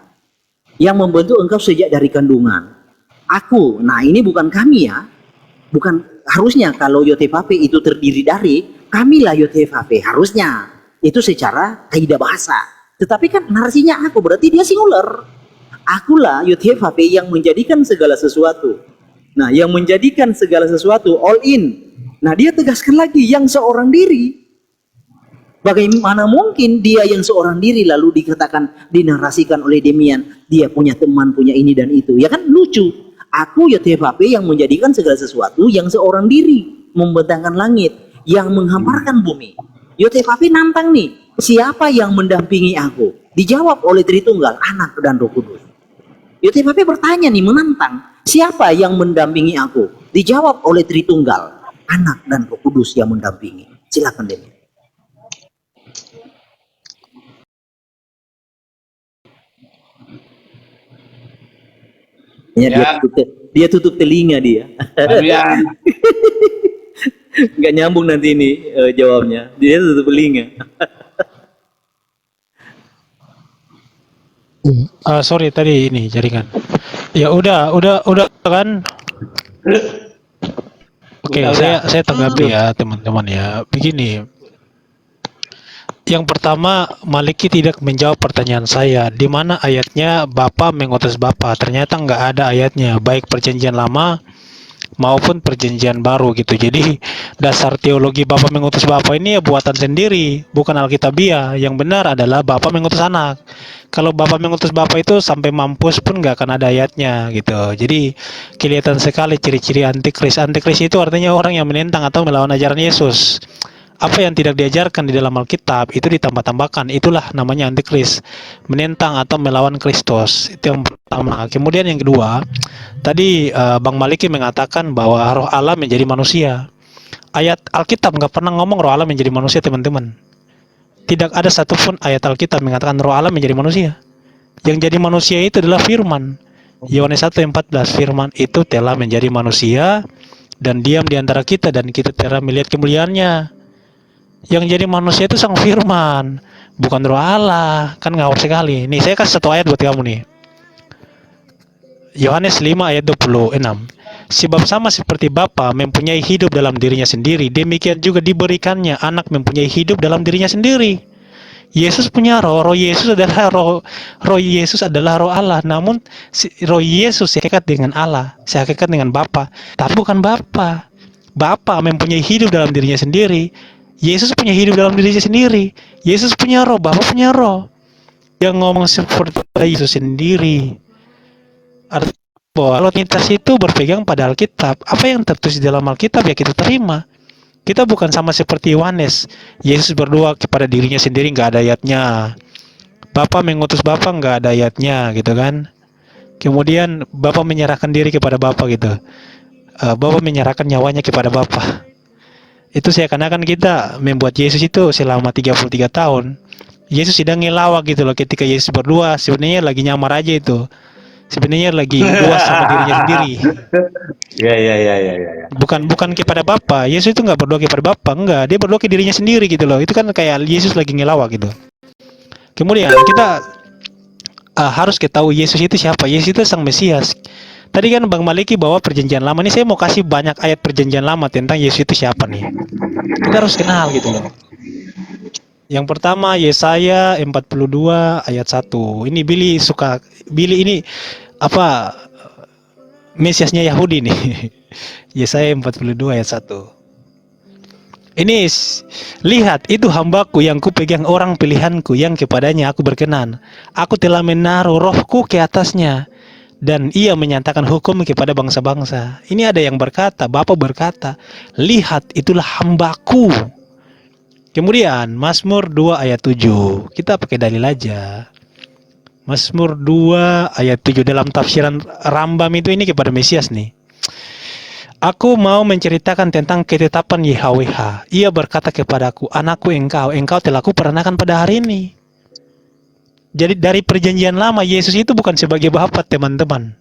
yang membentuk engkau sejak dari kandungan. Aku, nah ini bukan kami ya, bukan harusnya kalau Yod-Heh-Vav itu terdiri dari, kamilah Yod-Heh-Vav harusnya itu secara kaidah bahasa. Tetapi kan narasinya aku, berarti dia singular. Akulah Yod-Heh-Vav yang menjadikan segala sesuatu. Nah, yang menjadikan segala sesuatu all in. Nah, dia tegaskan lagi yang seorang diri. Bagaimana mungkin dia yang seorang diri lalu dikatakan, dinarasikan oleh Demian, dia punya teman, punya ini dan itu. Ya kan lucu. Aku Yod-Heh-Vav yang menjadikan segala sesuatu yang seorang diri, membentangkan langit. yang menghamparkan bumi. Yotefapi nantang nih, siapa yang mendampingi aku? Dijawab oleh Tritunggal, Anak dan Roh Kudus. Yotefapi bertanya nih, menantang, siapa yang mendampingi aku? Dijawab oleh Tritunggal, Anak dan Roh Kudus yang mendampingi. Silakan Demi. Ya, dia tutup telinga dia. Fabian, Nggak nyambung nanti ini jawabnya. Dia tutup telinga. Sorry tadi ini jaringan. Ya udah kan. Oke, saya tanggapi ya teman-teman ya. Begini. Yang pertama, Maliki tidak menjawab pertanyaan saya. Di mana ayatnya Bapa mengutus Bapa? Ternyata nggak ada ayatnya, baik perjanjian lama maupun perjanjian baru gitu. Jadi dasar teologi Bapa mengutus Bapa ini ya buatan sendiri, bukan alkitabiah. Yang benar adalah Bapa mengutus Anak. Kalau Bapa mengutus Bapa itu sampai mampus pun nggak akan ada ayatnya gitu. Jadi kelihatan sekali ciri-ciri antikris. Antikris itu artinya orang yang menentang atau melawan ajaran Yesus. Apa yang tidak diajarkan di dalam Alkitab itu ditambah-tambahkan, itulah namanya antikris, menentang atau melawan Kristus. Itu yang pertama. Kemudian yang kedua, tadi Bang Maliki mengatakan bahwa roh Allah menjadi manusia. Ayat Alkitab nggak pernah ngomong roh Allah menjadi manusia, teman-teman. Tidak ada satupun ayat Alkitab mengatakan roh Allah menjadi manusia. Yang jadi manusia itu adalah firman. Yohanes 1:14, firman itu telah menjadi manusia dan diam di antara kita, dan kita telah melihat kemuliaannya. Yang jadi manusia itu sang firman, bukan roh Allah. Kan ngawur sekali. Nih saya kasih satu ayat buat kamu nih. Yohanes 5:26. Sebab sama seperti Bapa mempunyai hidup dalam dirinya sendiri, demikian juga diberikannya Anak mempunyai hidup dalam dirinya sendiri. Yesus punya roh Yesus adalah roh Yesus adalah roh Allah. Namun roh Yesus sehakikat dengan Allah, sehakikat dengan Bapa, tapi bukan Bapa. Bapa mempunyai hidup dalam dirinya sendiri. Yesus punya hidup dalam dirinya sendiri. Yesus punya roh, Bapa punya roh. Yang ngomong seperti Yesus sendiri. Artinya bahwa Trinitas itu berpegang pada Alkitab. Apa yang tertulis di dalam Alkitab ya kita terima. Kita bukan sama seperti Yohanes. Yesus berdoa kepada dirinya sendiri, nggak ada ayatnya. Bapa mengutus Bapa, nggak ada ayatnya gitu kan. Kemudian Bapa menyerahkan diri kepada Bapa gitu. Bapa menyerahkan nyawanya kepada Bapa. Itu seakan-akan kita membuat Yesus itu selama 33 tahun. Yesus sedang ngelawak gitu loh ketika Yesus berdua, sebenarnya lagi nyamar aja itu. Sebenarnya lagi puas sama dirinya sendiri. Ya. Bukan kepada Bapa. Yesus itu nggak berdoa kepada Bapa, enggak. Dia berdoa ke dirinya sendiri gitu loh. Itu kan kayak Yesus lagi ngelawak gitu. Kemudian kita harus ketahui Yesus itu siapa. Yesus itu sang Mesias. Tadi kan Bang Maliki bawa perjanjian lama. Ini saya mau kasih banyak ayat perjanjian lama tentang Yesus itu siapa nih. Kita harus kenal gitu loh. Yang pertama Yesaya 42 ayat 1. Ini Billy ini apa Mesiasnya Yahudi nih. Yesaya 42 ayat 1. Ini lihat, itu hambaku yang kupegang, orang pilihanku yang kepadanya aku berkenan. Aku telah menaruh rohku ke atasnya, dan ia menyatakan hukum kepada bangsa-bangsa. Ini ada yang berkata, Bapa berkata, lihat itulah hambaku. Kemudian Mazmur 2 ayat 7. Kita pakai dalil aja. Mazmur 2 ayat 7 dalam tafsiran Rambam itu ini kepada Mesias nih. Aku mau menceritakan tentang ketetapan YHWH. Ia berkata kepadaku, anakku engkau telah kuperanakan pada hari ini. Jadi dari perjanjian lama Yesus itu bukan sebagai Bapa, teman-teman.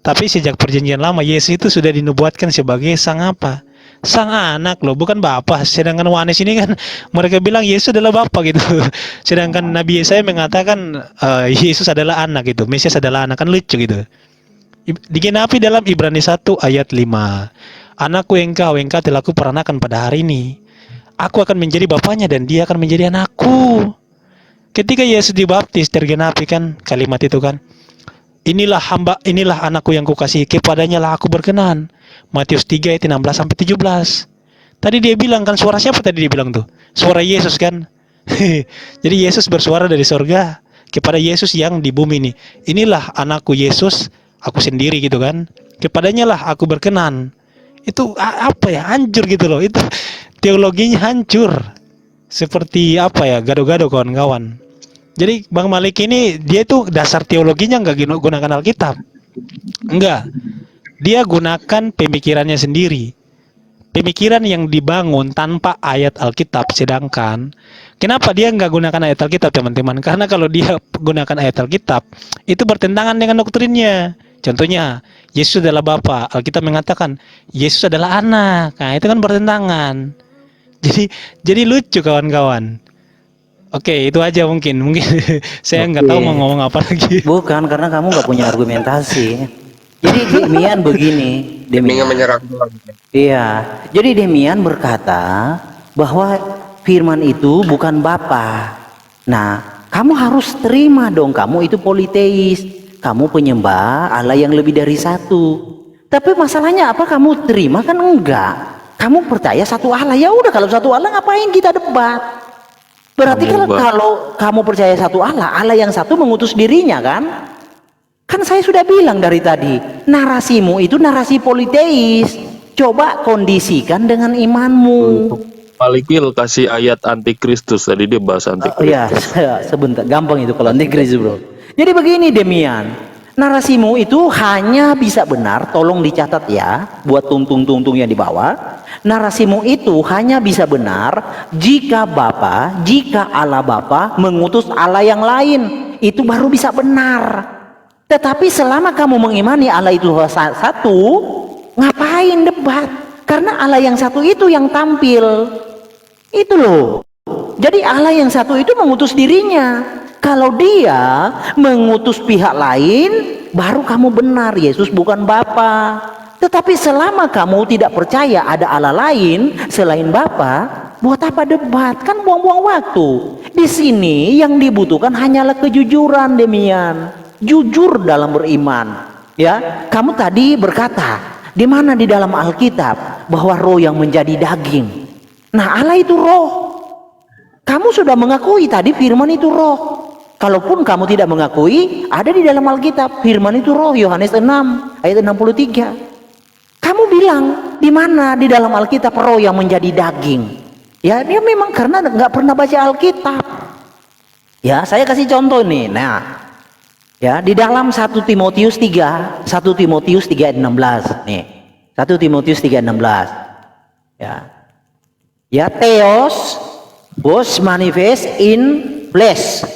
Tapi sejak perjanjian lama Yesus itu sudah dinubuatkan sebagai sang apa? Sang anak loh, bukan Bapa. Sedangkan Yohanes ini kan mereka bilang Yesus adalah Bapa gitu. Sedangkan Nabi Yesaya mengatakan Yesus adalah anak gitu. Mesias adalah anak, kan lucu gitu. Digenapi dalam Ibrani 1 ayat 5. Anakku engkau telah kuperanakan pada hari ini. Aku akan menjadi bapaknya dan dia akan menjadi anakku. Ketika Yesus dibaptis tergenapi kan kalimat itu kan. Inilah anakku yang kukasihi, kepadanya lah aku berkenan. Matius 3 ayat 16 sampai 17. Tadi dia bilang kan, suara siapa tadi dia bilang tuh? Suara Yesus kan. Jadi Yesus bersuara dari surga kepada Yesus yang di bumi ini. Inilah anakku Yesus, aku sendiri gitu kan. Kepadanya lah aku berkenan. Itu apa ya, anjur gitu loh. Itu teologinya hancur. Seperti apa ya, gado-gado kawan-kawan. Jadi Bang Malik ini dia tuh dasar teologinya nggak gunakan Alkitab. Enggak. Dia gunakan pemikirannya sendiri. Pemikiran yang dibangun tanpa ayat Alkitab. Sedangkan kenapa dia nggak gunakan ayat Alkitab, teman-teman? Karena kalau dia gunakan ayat Alkitab, itu bertentangan dengan doktrinnya. Contohnya, Yesus adalah Bapa. Alkitab mengatakan Yesus adalah anak. Nah, itu kan bertentangan. Jadi lucu kawan-kawan. Oke, itu aja mungkin saya nggak tahu mau ngomong apa lagi. Bukan, karena kamu nggak punya argumentasi. Jadi Demian begini, Demian menyerang. iya, jadi Demian berkata bahwa firman itu bukan Bapa. Nah, kamu harus terima dong, kamu itu politeis, kamu penyembah Allah yang lebih dari satu. Tapi masalahnya apa, kamu terima kan? Enggak. Kamu percaya satu Allah, ya udah, kalau satu Allah ngapain kita debat? Berarti kalau kamu percaya satu Allah, Allah yang satu mengutus dirinya kan? Kan saya sudah bilang dari tadi, narasimu itu narasi politeis. Coba kondisikan dengan imanmu. Malikil kasih ayat antikristus, tadi dia bahas antikristus. Iya, sebentar, gampang itu kalau antikristus, bro. Jadi begini Demian, narasimu itu hanya bisa benar, tolong dicatat ya, buat tungtung-tungtung yang di bawah. Narasimu itu hanya bisa benar jika jika Allah Bapa mengutus Allah yang lain, itu baru bisa benar. Tetapi selama kamu mengimani Allah itu satu, ngapain debat? Karena Allah yang satu itu yang tampil. Itu loh. Jadi Allah yang satu itu mengutus dirinya. Kalau dia mengutus pihak lain, baru kamu benar, Yesus bukan Bapa. Tetapi selama kamu tidak percaya ada Allah lain selain Bapa, buat apa debat? Kan buang-buang waktu. Di sini yang dibutuhkan hanyalah kejujuran, Demian. Jujur dalam beriman. Ya, kamu tadi berkata, di mana di dalam Alkitab bahwa roh yang menjadi daging. Nah, Allah itu roh. Kamu sudah mengakui tadi firman itu roh. Kalaupun kamu tidak mengakui, ada di dalam Alkitab firman itu roh, Yohanes 6 ayat 63. Kamu bilang di mana di dalam Alkitab roh yang menjadi daging? Ya, dia memang karena nggak pernah baca Alkitab. Ya, saya kasih contoh nih. Nah, ya, di dalam 1 Timotius 3 ayat 16 nih. 1 Timotius 3:16. Ya. Ya, Theos was manifest in flesh.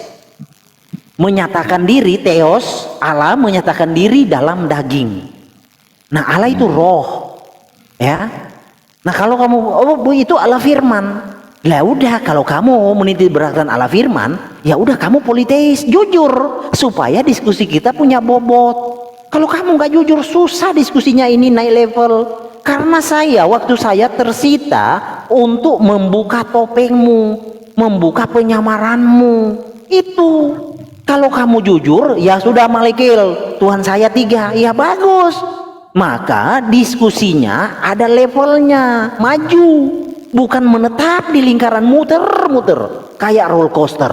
Menyatakan diri, Theos, Allah menyatakan diri dalam daging. Nah, Allah itu roh. Ya. Nah, kalau kamu itu Allah firman. Lah udah, kalau kamu menitik beratkan Allah firman, ya udah kamu politeis, jujur supaya diskusi kita punya bobot. Kalau kamu nggak jujur, susah diskusinya ini naik level. Karena waktu saya tersita untuk membuka topengmu, membuka penyamaranmu. Itu kalau kamu jujur, ya sudah Malikil, Tuhan saya 3, ya bagus. Maka diskusinya ada levelnya, maju. Bukan menetap di lingkaran muter-muter kayak roller coaster.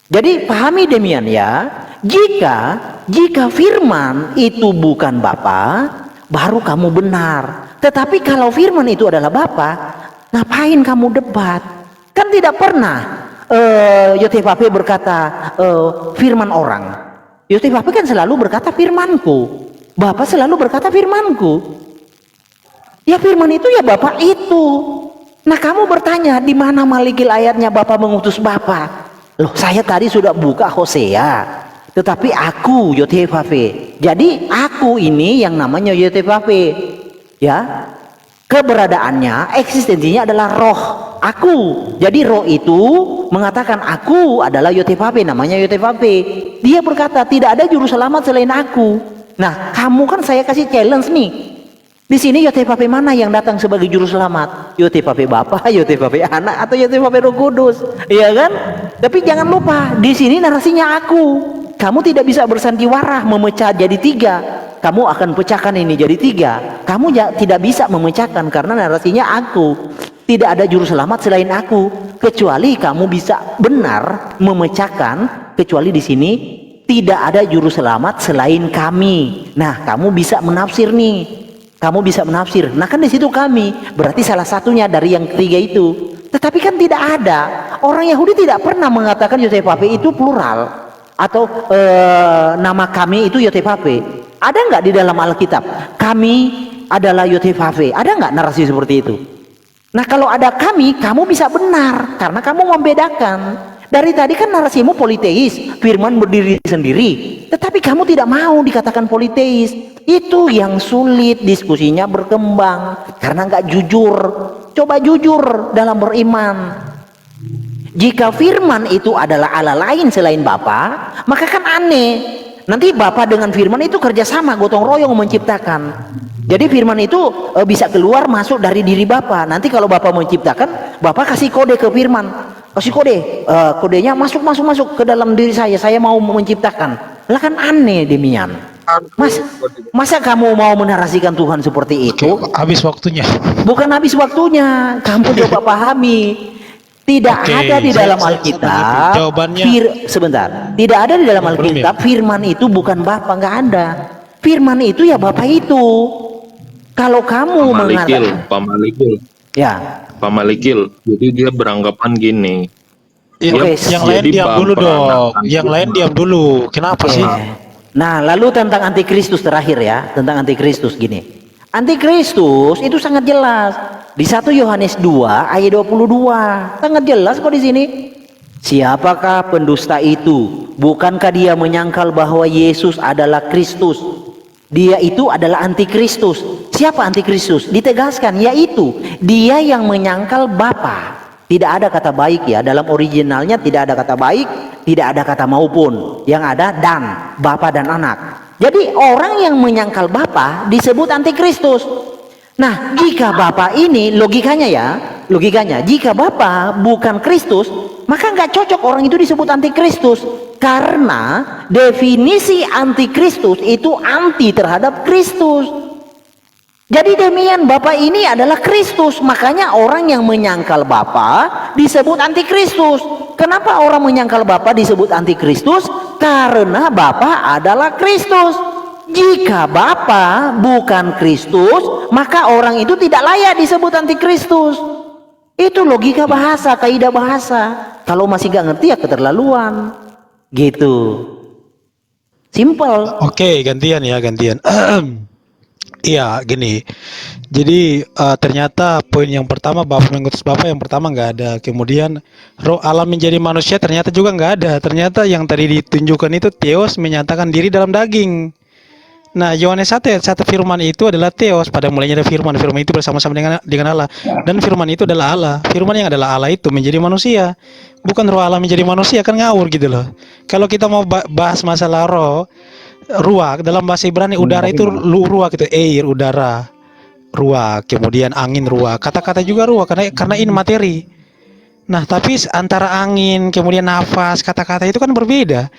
Jadi pahami Demian ya, jika firman itu bukan Bapa, baru kamu benar. Tetapi kalau firman itu adalah Bapa, ngapain kamu debat? Kan tidak pernah Yotefape berkata firman orang. Yotefape kan selalu berkata firmanku. Bapa selalu berkata firmanku. Ya firman itu ya Bapa itu. Nah, kamu bertanya di mana Malikil ayatnya Bapa mengutus Bapa? Loh, saya tadi sudah buka Hosea. Tetapi aku Yotefape. Jadi aku ini yang namanya Yotefape. Ya. Keberadaannya, eksistensinya adalah roh. Aku. Jadi roh itu mengatakan aku adalah Yotefape, namanya Yotefape. Dia berkata tidak ada juru selamat selain aku. Nah, kamu kan saya kasih challenge nih. Di sini Yotefape mana yang datang sebagai juru selamat? Yotefape Bapa, Yotefape Anak, atau Yotefape Roh Kudus? Iya kan? Tapi jangan lupa, di sini narasinya aku. Kamu tidak bisa bersandiwara memecah jadi 3. Kamu akan pecahkan ini jadi 3. Kamu tidak bisa memecahkan karena narasinya aku. Tidak ada juru selamat selain aku. Kecuali kamu bisa benar memecahkan. Kecuali di sini tidak ada juru selamat selain kami. Nah, kamu bisa menafsir nih. Kamu bisa menafsir. Nah kan di situ kami, berarti salah satunya dari yang ketiga itu. Tetapi kan tidak ada. Orang Yahudi tidak pernah mengatakan Yotevave itu plural. Atau nama kami itu Yotevave. Ada nggak di dalam Alkitab? Kami adalah Yotevave. Ada nggak narasi seperti itu? Nah kalau ada kami, kamu bisa benar. Karena kamu membedakan. Dari tadi kan narasimu politeis, firman berdiri sendiri. Tetapi kamu tidak mau dikatakan politeis. Itu yang sulit diskusinya berkembang. Karena nggak jujur. Coba jujur dalam beriman. Jika firman itu adalah Allah lain selain Bapa, maka kan aneh. Nanti Bapa dengan firman itu kerjasama, gotong royong menciptakan. Jadi firman itu bisa keluar masuk dari diri Bapa. Nanti kalau Bapa menciptakan, Bapa kasih kode ke firman. Kasih kode, kodenya masuk ke dalam diri saya mau menciptakan. Lah kan aneh demikian. Masa kamu mau menarasikan Tuhan seperti itu? Habis waktunya. Bukan habis waktunya, kamu coba pahami. Tidak ada di dalam Alkitab. Jawabannya sebentar. Tidak ada di dalam Alkitab firman itu bukan Bapa, nggak ada. Firman itu ya Bapa itu. Kalau kamu mengatakan ya Pak Malikil, jadi dia beranggapan gini. Yang lain diam dulu dong. Yang lain diam dulu. Kenapa sih? Nah, lalu tentang antikristus terakhir ya, tentang antikristus gini. Antikristus itu sangat jelas. Di 1 Yohanes 2 ayat 22. Sangat jelas kok di sini. Siapakah pendusta itu? Bukankah dia menyangkal bahwa Yesus adalah Kristus? Dia itu adalah antikristus. Siapa antikristus? Ditegaskan, yaitu dia yang menyangkal Bapa. Tidak ada kata baik ya, dalam originalnya tidak ada kata baik, tidak ada kata maupun. Yang ada dan, Bapa dan Anak. Jadi orang yang menyangkal Bapa disebut antikristus. Nah, jika Bapa ini logikanya jika Bapa bukan Kristus, maka nggak cocok orang itu disebut antikristus. Karena definisi antikristus itu anti terhadap Kristus. Jadi demikian, Bapa ini adalah Kristus. Makanya orang yang menyangkal Bapa disebut antikristus. Kenapa orang menyangkal Bapa disebut antikristus? Karena Bapa adalah Kristus. Jika Bapa bukan Kristus, maka orang itu tidak layak disebut antikristus. Itu logika bahasa, kaidah bahasa. Kalau masih gak ngerti ya keterlaluan. Gitu. Simple. Oke, gantian. Iya, gini. Jadi ternyata poin yang pertama Bapa mengutus Bapa, yang pertama nggak ada. Kemudian Roh Allah menjadi manusia ternyata juga nggak ada. Ternyata yang tadi ditunjukkan itu Theos menyatakan diri dalam daging. Nah, Yohanes 1 ayat 1 firman itu adalah Theos. Pada mulanya ada firman itu bersama-sama dengan Allah. Dan firman itu adalah Allah. Firman yang adalah Allah itu menjadi manusia. Bukan Roh Allah menjadi manusia, kan ngawur gitu loh. Kalau kita mau bahas masalah roh, ruach dalam bahasa Ibrani udara itu ruach itu air, udara, ruach, kemudian angin ruach. Kata-kata juga ruach karena ini materi. Nah, tapi antara angin kemudian nafas, kata-kata itu kan berbeda.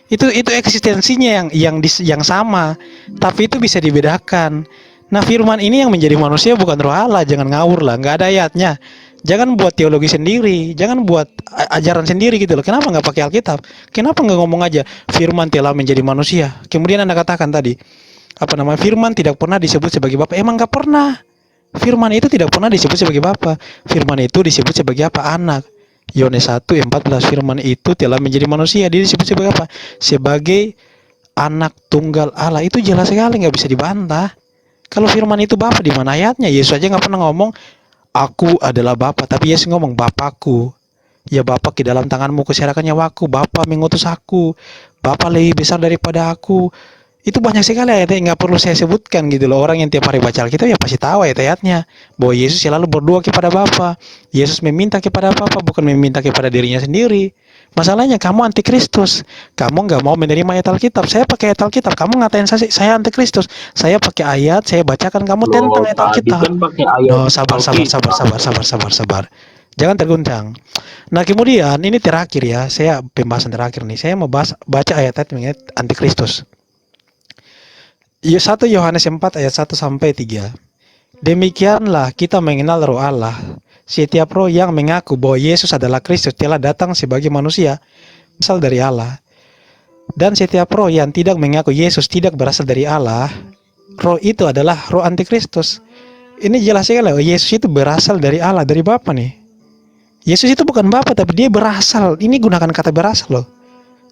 Itu eksistensinya yang sama, tapi itu bisa dibedakan. Nah, firman ini yang menjadi manusia bukan Roh Allah, jangan ngawur lah, nggak ada ayatnya. Jangan buat teologi sendiri, jangan buat ajaran sendiri gitu loh. Kenapa nggak pakai Alkitab? Kenapa nggak ngomong aja firman telah menjadi manusia? Kemudian Anda katakan tadi, firman tidak pernah disebut sebagai Bapa. Emang nggak pernah. Firman itu tidak pernah disebut sebagai Bapa. Firman itu disebut sebagai apa? Anak. Yohanes 1:14, firman itu telah menjadi manusia. Dia disebut sebagai apa? Sebagai anak tunggal Allah. Itu jelas sekali, nggak bisa dibantah. Kalau firman itu Bapa, di mana ayatnya? Yesus aja nggak pernah ngomong aku adalah Bapa, tapi Yesus ngomong Bapakku. Ya Bapa, ke dalam tanganmu kuserahkan nyawaku. Bapa mengutus aku. Bapa lebih besar daripada aku. Itu banyak sekali ayatnya, nggak perlu saya sebutkan gitu loh. Orang yang tiap hari baca Alkitab ya pasti tahu ayat-ayatnya bahwa Yesus selalu berdoa kepada Bapa. Yesus meminta kepada Bapa, bukan meminta kepada dirinya sendiri. Masalahnya kamu antikristus. Kamu nggak mau menerima ayat Alkitab. Saya pakai ayat Alkitab, kamu ngatain saya antikristus. Saya pakai ayat, saya bacakan kamu tentang ayat Alkitab. No, sabar. Jangan terguncang. Nah, kemudian ini terakhir ya, saya pembahasan terakhir nih. Saya mau baca ayat-ayat mengenai antikristus. 1 Yohanes 4 ayat 1 sampai 3. Demikianlah kita mengenal Roh Allah. Setiap roh yang mengaku bahwa Yesus adalah Kristus telah datang sebagai manusia, berasal dari Allah. Dan setiap roh yang tidak mengaku Yesus tidak berasal dari Allah roh itu adalah roh antikristus. Ini jelas sekali, Yesus itu berasal dari Allah, dari Bapa nih. Yesus itu bukan Bapa, tapi dia berasal. Ini gunakan kata berasal loh.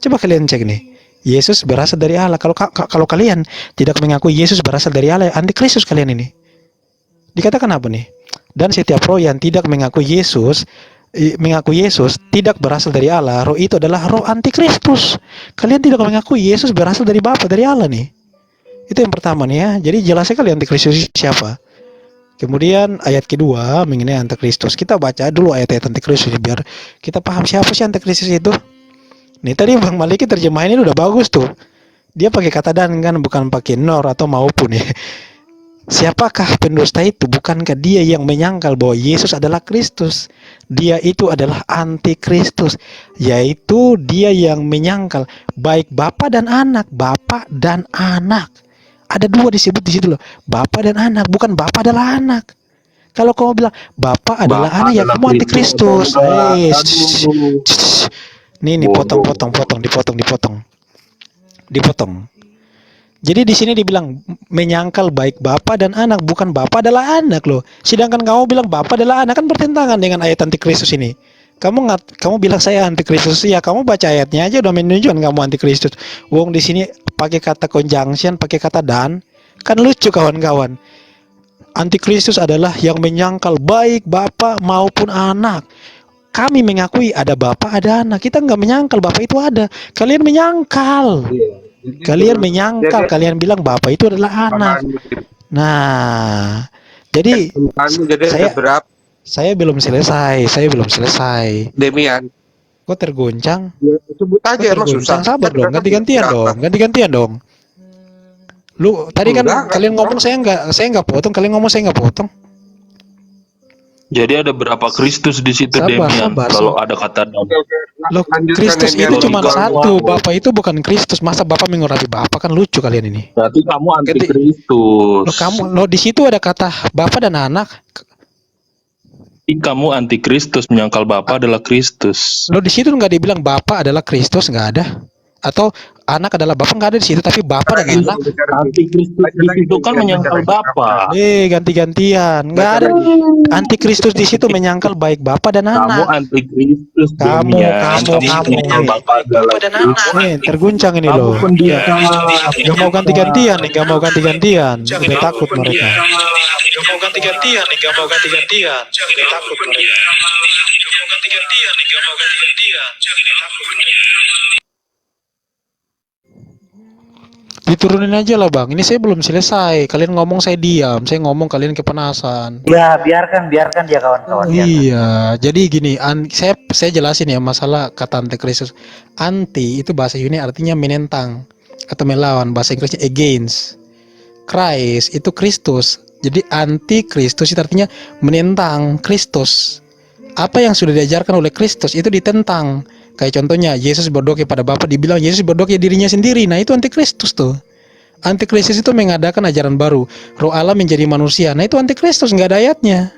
Coba kalian cek nih. Yesus berasal dari Allah. Kalau kalian tidak mengakui Yesus berasal dari Allah, antikristus kalian ini. Dikatakan apa nih? Dan setiap roh yang tidak mengaku Yesus tidak berasal dari Allah, roh itu adalah roh antikristus. Kalian tidak mengakui Yesus berasal dari Bapa, dari Allah nih. Itu yang pertama nih ya. Jadi jelas sekali antikristus siapa. Kemudian ayat kedua mengenai antikristus. Kita baca dulu ayat-ayat antikristus biar kita paham siapa sih antikristus itu. Nih tadi Bang Maliki terjemahannya udah bagus tuh. Dia pakai kata dan kan, bukan pakai nor atau maupun ya. Siapakah pendusta itu? Bukankah dia yang menyangkal bahwa Yesus adalah Kristus? Dia itu adalah antikristus, yaitu dia yang menyangkal baik Bapa dan Anak. Bapa dan Anak. Ada dua disebut di situ loh. Bapa dan Anak, bukan Bapa adalah Anak. Kalau kamu bilang Bapa adalah Anak, ya kamu antikristus. Nih dipotong. Jadi di sini dibilang menyangkal baik Bapa dan Anak, bukan Bapa adalah Anak loh. Sedangkan kamu bilang Bapa adalah Anak, kan bertentangan dengan ayat antikristus ini. Kamu bilang saya antikristus, ya kamu baca ayatnya aja udah menunjukkan kamu antikristus. Wong di sini pakai kata conjunction, pakai kata dan, kan lucu kawan-kawan. Antikristus adalah yang menyangkal baik Bapa maupun Anak. Kami mengakui ada Bapa, ada Anak. Kita nggak menyangkal Bapa itu ada. Kalian menyangkal. Kalian bilang Bapa itu adalah Anak. Nah, jadi saya belum selesai. Demian. Kok tergoncang? Ya, sebut aja, emang susah. Sabar dong, ganti-gantian dong. Lu tadi kan kalian ngomong saya nggak potong, kalian ngomong saya nggak potong. Jadi ada berapa Kristus di situ, Demian? Kalau ada kata dan. Loh, Kristus itu cuma satu. Bapak itu bukan Kristus. Masa Bapak mengurapi Bapak? Kan lucu kalian ini. Berarti kamu antikristus. Lo di situ ada kata Bapak dan Anak. Kamu antikristus, menyangkal Bapa adalah Kristus. Lo di situ nggak dibilang Bapak adalah Kristus, nggak ada. Atau Anak adalah Bapak, nggak ada di situ, tapi Bapak dan Anak. Antikristus itu kan menyangkal Bapa. Ganti-gantian, nggak ada. Antikristus di situ menyangkal baik Bapa dan Anak. Kamu antikristus. Kamu. Bapa dan Anak. Nih terguncang ini loh. Gak mau ganti-gantian nih, Udah takut mereka. Gak mau ganti-gantian. Udah takut mereka. Diturunin aja lah Bang, ini saya belum selesai. Kalian ngomong saya diam, saya ngomong kalian kepanasan. Ya biarkan dia kawan-kawan. Iya, jadi gini, saya jelasin ya masalah kata antikristus. Anti itu bahasa Yunani artinya menentang atau melawan, bahasa Inggrisnya against. Christ itu Kristus, jadi antikristus itu artinya menentang Kristus. Apa yang sudah diajarkan oleh Kristus itu ditentang. Kayak contohnya Yesus berdoa kepada Bapa, dibilang Yesus berdoa ke dirinya sendiri. Nah itu antikristus tuh. Antikristus itu mengadakan ajaran baru, roh Allah menjadi manusia. Nah itu antikristus, nggak ada ayatnya.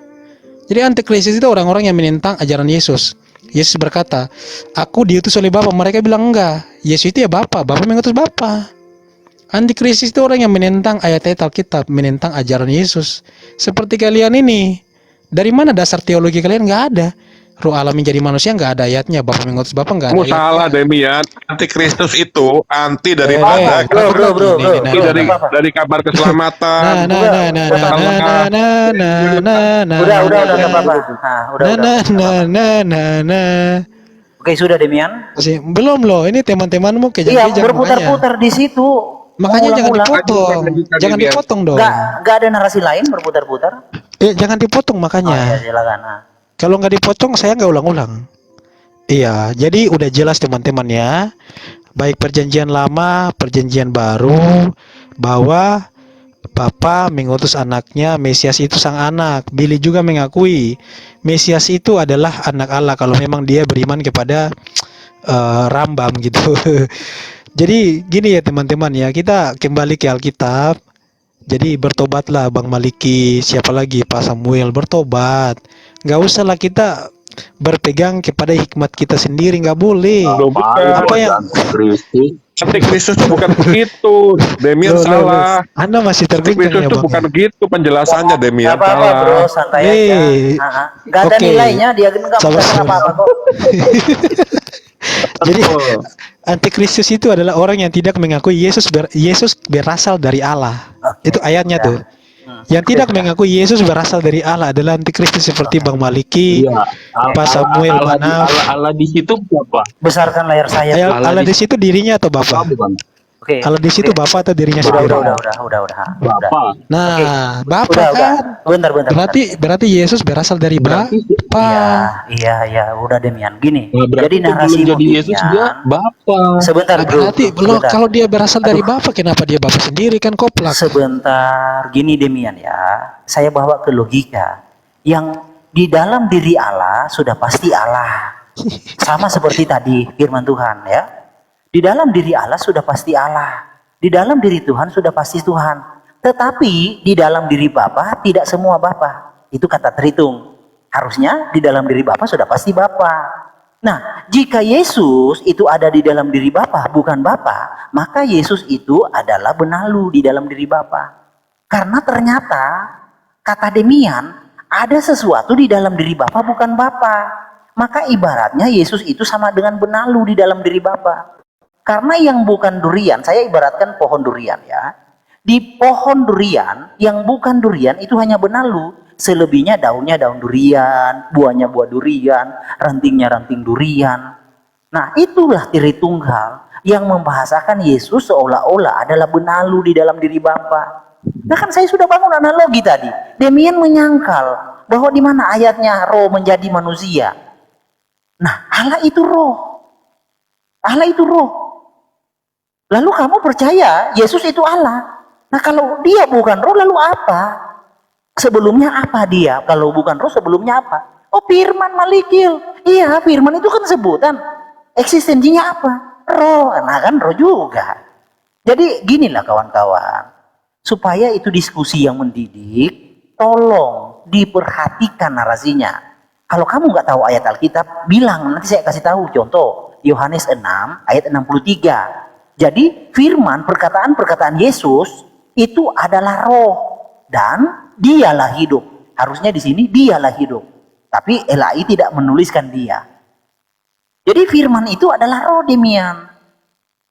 Jadi antikristus itu orang-orang yang menentang ajaran Yesus. Yesus berkata, aku diutus oleh Bapa. Mereka bilang enggak, Yesus itu ya Bapa mengutus Bapa. Antikristus itu orang yang menentang ayat-ayat Alkitab, menentang ajaran Yesus. Seperti kalian ini. Dari mana dasar teologi kalian? Nggak ada. Roh Allah menjadi manusia, nggak ada ayatnya. Bapa mengutus Bapa, nggak ada ayatnya. Salah Demian. Antikristus itu anti daripada dari kabar keselamatan. Oke, sudah Demian. Belum loh, ini teman-temanmu kejang-kejang. Iya, berputar-putar di situ. Makanya jangan dipotong dong. Nggak ada narasi lain berputar-putar. Jangan dipotong makanya. Ya, silakan. Kalau nggak dipotong saya nggak ulang-ulang. Iya, jadi udah jelas teman-teman ya. Baik perjanjian lama, perjanjian baru, bahwa Bapa mengutus anaknya, Mesias itu sang anak. Billy juga mengakui Mesias itu adalah anak Allah kalau memang dia beriman kepada Rambam gitu. Jadi gini ya teman-teman ya, kita kembali ke Alkitab. Jadi bertobatlah Bang Maliki, siapa lagi Pak Samuel, bertobat. Nggak usah lah kita berpegang kepada hikmat kita sendiri, nggak boleh. Apa yang Antikristus itu bukan begitu. Demian Loh, salah. Anda masih Antikristus terguncang ya itu Bang? bukan gitu penjelasannya, Demian Gak apa-apa bro, salah. santai aja. Gak ada Oke. nilainya, dia nggak Sabar, mengatakan sabar. apa-apa kok. Jadi antikristus itu adalah orang yang tidak mengakui Yesus berasal dari Allah. Oke, Itu ayatnya ya. tuh. Yang tidak mengakui Yesus berasal dari Allah adalah antikristus seperti Bang Maliki, Iya. Pak Samuel Manaf. Allah di situ siapa? Besarkan layar saya. Allah di situ dirinya atau Bapak? Bukan. Oke. Allah di situ Bapak atau dirinya Udah. sendiri? Bapak. Nah, Bapak Udah. kan. Bentar. Berarti Yesus berasal dari Bapak. Iya, udah Demian. Gini. Nah, berarti Jadi narasi sebelum jadi Yesus dia Bapak. Sebentar, bro. Berarti Sebentar. kalau dia berasal dari Bapak, kenapa dia Bapak sendiri kan koplak? Sebentar, gini Demian ya. Saya bawa ke logika. Yang di dalam diri Allah sudah pasti Allah. Sama seperti tadi firman Tuhan ya. Di dalam diri Allah sudah pasti Allah. Di dalam diri Tuhan sudah pasti Tuhan. Tetapi di dalam diri Bapa tidak semua Bapa. Itu kata terhitung. Harusnya di dalam diri Bapa sudah pasti Bapa. Nah, jika Yesus itu ada di dalam diri Bapa, bukan Bapa, maka Yesus itu adalah benalu di dalam diri Bapa. Karena ternyata kata Demian ada sesuatu di dalam diri Bapa bukan Bapa. Maka ibaratnya Yesus itu sama dengan benalu di dalam diri Bapa. Karena yang bukan durian, saya ibaratkan pohon durian ya. Di pohon durian, yang bukan durian itu hanya benalu. Selebihnya daunnya daun durian, buahnya buah durian, rantingnya ranting durian. Nah itulah Tritunggal yang membahasakan Yesus seolah-olah adalah benalu di dalam diri Bapa. Nah kan saya sudah bangun analogi tadi. Demian menyangkal bahwa di mana ayatnya roh menjadi manusia. Nah Allah itu roh. Allah itu roh. Lalu kamu percaya Yesus itu Allah. Nah kalau dia bukan roh lalu apa? Sebelumnya apa dia? Kalau bukan roh sebelumnya apa? Oh firman malikil. Iya firman itu kan sebutan. Eksistensinya apa? Roh. Nah kan roh juga. Jadi ginilah kawan-kawan. Supaya itu diskusi yang mendidik. Tolong diperhatikan narasinya. Kalau kamu nggak tahu ayat Alkitab, bilang. Nanti saya kasih tahu contoh. Yohanes 6 ayat 63. Jadi firman perkataan-perkataan Yesus itu adalah roh dan dialah hidup. Harusnya di sini dialah hidup. Tapi LAI tidak menuliskan dia. Jadi firman itu adalah roh Demian.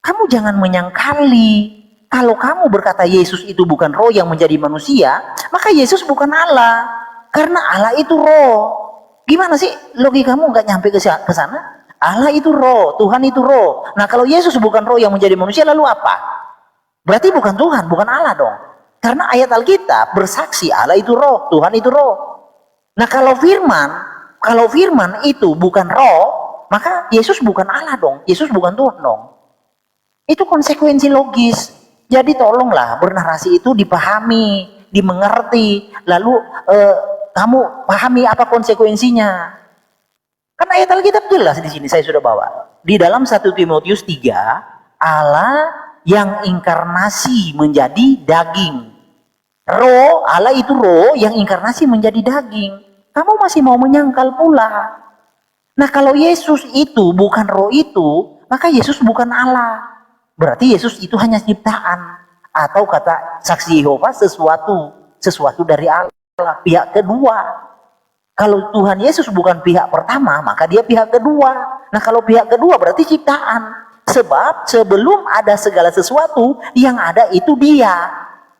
Kamu jangan menyangkali. Kalau kamu berkata Yesus itu bukan roh yang menjadi manusia, maka Yesus bukan Allah. Karena Allah itu roh. Gimana sih logikamu nggak nyampe ke sana? Allah itu roh, Tuhan itu roh. Nah kalau Yesus bukan roh yang menjadi manusia lalu apa? Berarti bukan Tuhan, bukan Allah dong. Karena ayat Alkitab bersaksi Allah itu roh, Tuhan itu roh. Nah kalau firman itu bukan roh, maka Yesus bukan Allah dong, Yesus bukan Tuhan dong. Itu konsekuensi logis. Jadi tolonglah bernarasi itu dipahami, dimengerti, lalu kamu pahami apa konsekuensinya. Kan ayat Alkitab jelas di sini saya sudah bawa. Di dalam 1 Timotius 3, Allah yang inkarnasi menjadi daging. Roh, Allah itu roh yang inkarnasi menjadi daging. Kamu masih mau menyangkal pula. Nah kalau Yesus itu bukan roh itu, maka Yesus bukan Allah. Berarti Yesus itu hanya ciptaan. Atau kata saksi Yehova sesuatu dari Allah, pihak kedua. Kalau Tuhan Yesus bukan pihak pertama, maka dia pihak kedua. Nah kalau pihak kedua berarti ciptaan. Sebab sebelum ada segala sesuatu, yang ada itu dia.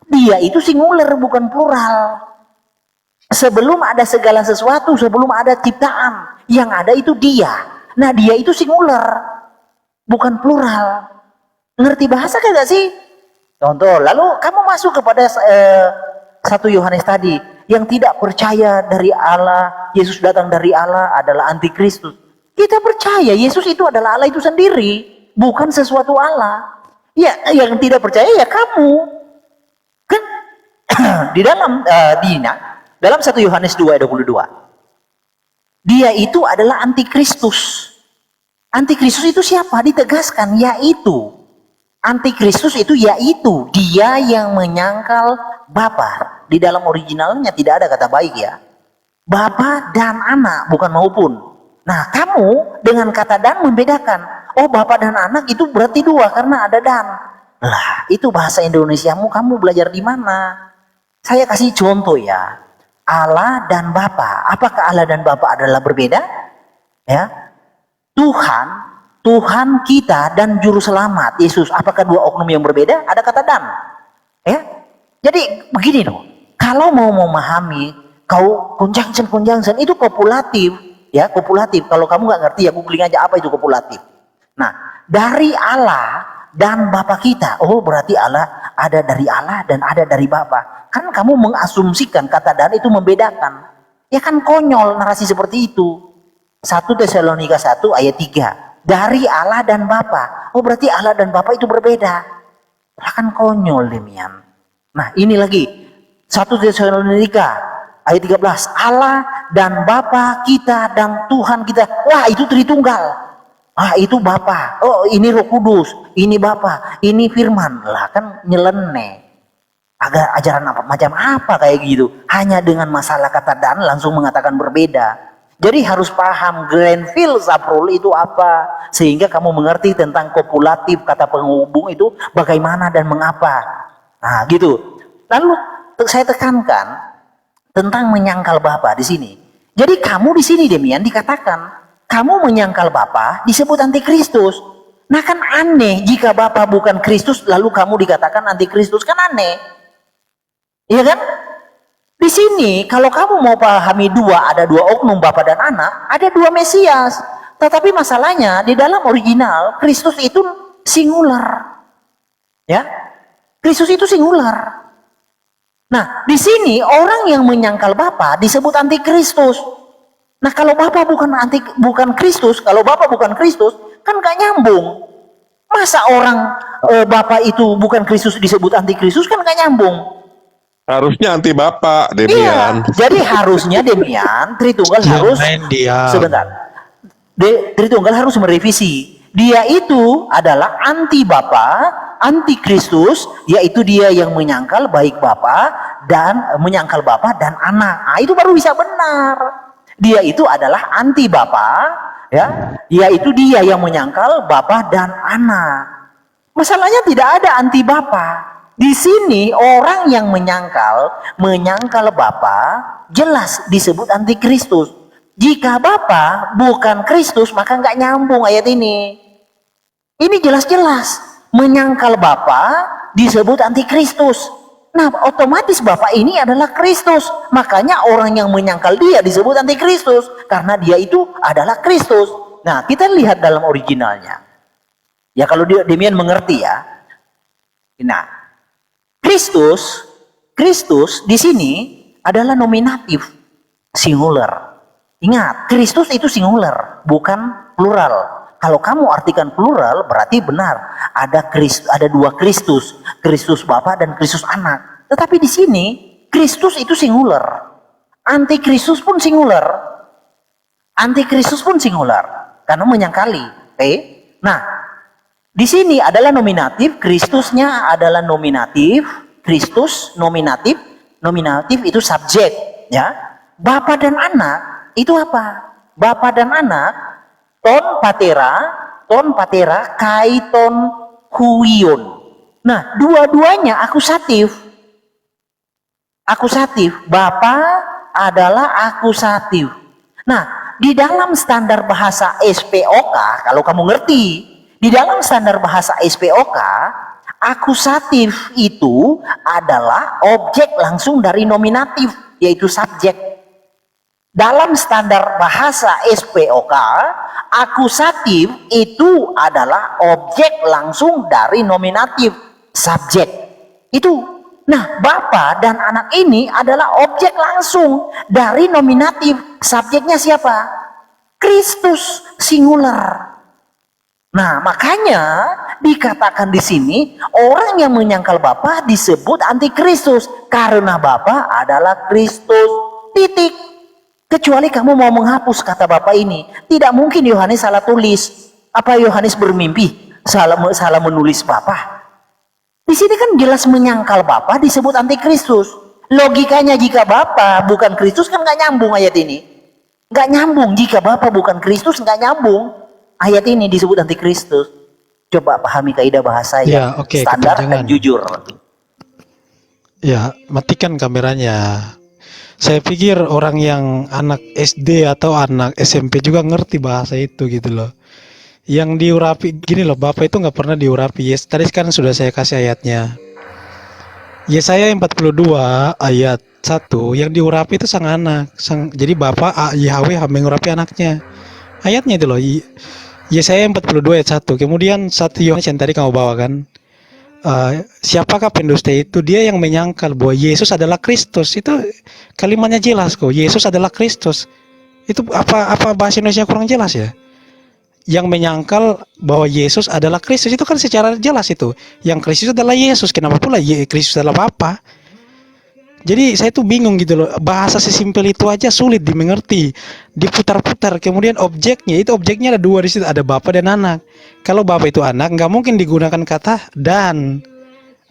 Dia itu singular bukan plural. Sebelum ada segala sesuatu, sebelum ada ciptaan, yang ada itu dia. Nah dia itu singular, bukan plural. Ngerti bahasa kagak sih? Contoh, lalu kamu masuk kepada 1 Yohanes tadi. Yang tidak percaya dari Allah, Yesus datang dari Allah adalah antikristus. Kita percaya Yesus itu adalah Allah itu sendiri, bukan sesuatu Allah. Ya, yang tidak percaya ya kamu. Kan di dalam dalam 1 Yohanes 2 ayat 22. Dia itu adalah antikristus. Antikristus itu siapa? Ditegaskan yaitu antikristus itu yaitu dia yang menyangkal Bapa. Di dalam originalnya tidak ada kata baik ya. Bapa dan anak, bukan maupun. Nah, kamu dengan kata dan membedakan. Oh, bapak dan anak itu berarti dua karena ada dan. Lah, itu bahasa Indonesiamu, kamu belajar di mana? Saya kasih contoh ya. Allah dan Bapa. Apakah Allah dan Bapa adalah berbeda? Ya. Tuhan kita dan juru selamat Yesus. Apakah dua oknum yang berbeda? Ada kata dan. Ya. Jadi begini loh. Kalau mau memahami conjunction itu kopulatif, ya, kopulatif. Kalau kamu nggak ngerti ya googling aja apa itu kopulatif. Nah, dari Allah dan Bapa kita. Oh, berarti Allah ada dari Allah dan ada dari Bapa. Kan kamu mengasumsikan kata dan itu membedakan. Ya kan konyol narasi seperti itu. 1 Tesalonika 1 ayat 3. Dari Allah dan Bapa. Oh, berarti Allah dan Bapa itu berbeda. Lah kan konyol demikian. Nah, ini lagi 1 Tesalonika ayat 13. Allah dan Bapa kita dan Tuhan kita. Wah, itu Tritunggal. Ah, itu Bapa. Oh, ini Roh Kudus, ini Bapa, ini Firman. Lah kan nyeleneh. Agak ajaran apa macam apa kayak gitu. Hanya dengan masalah kata dan langsung mengatakan berbeda. Jadi harus paham grand philosoph rule itu apa, sehingga kamu mengerti tentang kopulatif, kata penghubung itu bagaimana dan mengapa. Nah, gitu. Lalu saya tekankan tentang menyangkal Bapa di sini. Jadi kamu di sini Demian dikatakan kamu menyangkal Bapa disebut antikristus. Nah, kan aneh jika Bapa bukan Kristus lalu kamu dikatakan antikristus, kan aneh. Iya kan? Di sini kalau kamu mau pahami ada dua oknum Bapa dan Anak, ada dua Mesias. Tetapi masalahnya di dalam original Kristus itu singular. Ya. Kristus itu singular. Nah, di sini orang yang menyangkal Bapa disebut antikristus. Nah, kalau Bapa bukan Kristus, kalau Bapa bukan Kristus, kan gak nyambung. Masa orang Bapa itu bukan Kristus disebut antikristus, kan gak nyambung. Harusnya anti Bapak, Demian. Iya, jadi harusnya Demian Tritunggal harus sebentar. Tritunggal harus merevisi. Dia itu adalah anti Bapa, anti Kristus, yaitu dia yang menyangkal baik Bapa dan menyangkal Bapa dan Anak. Nah, itu baru bisa benar. Dia itu adalah anti Bapa, ya, yaitu dia yang menyangkal Bapa dan Anak. Masalahnya tidak ada anti Bapa. Di sini orang yang menyangkal Bapa jelas disebut antikristus. Jika Bapa bukan Kristus maka nggak nyambung ayat ini. Ini jelas-jelas menyangkal Bapa disebut antikristus. Nah, otomatis Bapa ini adalah Kristus. Makanya orang yang menyangkal dia disebut antikristus karena dia itu adalah Kristus. Nah, kita lihat dalam originalnya. Ya, kalau Demian mengerti ya. Nah, Kristus di sini adalah nominatif singular. Ingat, Kristus itu singular, bukan plural. Kalau kamu artikan plural berarti benar. Ada dua Kristus, Kristus Bapa dan Kristus Anak. Tetapi di sini Kristus itu singular. Antikristus pun singular. Antikristus pun singular karena menyangkali. Nah, di sini adalah nominatif, Kristusnya adalah nominatif, Kristus nominatif itu subjek, ya. Bapa dan Anak itu apa? Bapa dan Anak ton patera, kaiton huion. Nah, dua-duanya akusatif. Akusatif, Bapa adalah akusatif. Nah, di dalam standar bahasa SPOK, kalau kamu ngerti, di dalam standar bahasa SPOK, akusatif itu adalah objek langsung dari nominatif, yaitu subjek. Dalam standar bahasa SPOK, akusatif itu adalah objek langsung dari nominatif, subjek. Itu. Nah, Bapa dan Anak ini adalah objek langsung dari nominatif. Subjeknya siapa? Kristus, singular. Nah, makanya dikatakan di sini orang yang menyangkal Bapa disebut antikristus karena Bapa adalah Kristus. Titik. Kecuali kamu mau menghapus kata Bapa ini, tidak mungkin Yohanes salah tulis. Apa Yohanes bermimpi salah menulis Bapa? Di sini kan jelas menyangkal Bapa disebut antikristus. Logikanya jika Bapa bukan Kristus kan nggak nyambung ayat ini. Nggak nyambung, jika Bapa bukan Kristus nggak nyambung. Ayat ini disebut antikristus. Coba pahami kaidah bahasa Ya, yang oke, standar dan kepanjangan. jujur. Ya, matikan kameranya. Saya pikir orang yang anak SD atau anak SMP juga ngerti bahasa itu gitu loh. Yang diurapi gini loh, Bapak itu nggak pernah diurapi. Yes, tadi kan sudah saya kasih ayatnya. Yesaya 42 ayat 1 yang diurapi itu sang anak. Jadi Bapak Yahweh mengurapi anaknya. Ayatnya itu loh. Yesaya 42 ayat 1. Kemudian 1 Yohanes yang tadi kamu bawakan. Siapakah pendusta itu? Dia yang menyangkal bahwa Yesus adalah Kristus. Itu kalimatnya jelas kok. Yesus adalah Kristus. Itu apa bahasa Indonesia kurang jelas ya? Yang menyangkal bahwa Yesus adalah Kristus itu kan secara jelas itu. Yang Kristus adalah Yesus. Kenapa pula Kristus adalah Bapa? Jadi saya tuh bingung gitu loh. Bahasa sesimpel itu aja sulit dimengerti. Diputar-putar. Kemudian objeknya ada dua di situ. Ada Bapa dan anak. Kalau Bapa itu anak, nggak mungkin digunakan kata dan.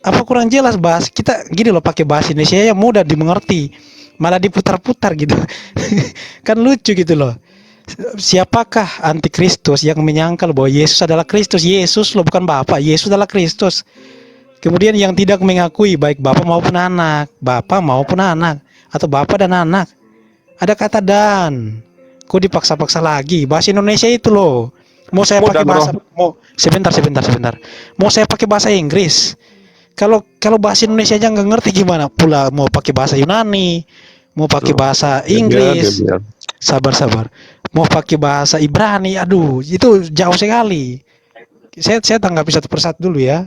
Apa kurang jelas bahas kita gini loh, pakai bahasa Indonesia yang mudah dimengerti. Malah diputar-putar gitu. Kan lucu gitu loh. Siapakah antikristus yang menyangkal bahwa Yesus adalah Kristus? Yesus loh, bukan Bapa. Yesus adalah Kristus. Kemudian yang tidak mengakui baik Bapa maupun anak, atau Bapa dan anak. Ada kata dan. Kok dipaksa-paksa lagi? Bahasa Indonesia itu loh. Mau saya pakai bahasa sebentar. Mau saya pakai bahasa Inggris. Kalau bahasa Indonesia aja nggak ngerti gimana pula mau pakai bahasa Yunani, mau pakai bahasa Inggris. Sabar. Mau pakai bahasa Ibrani, aduh, itu jauh sekali. Saya tanggapi satu persatu dulu ya.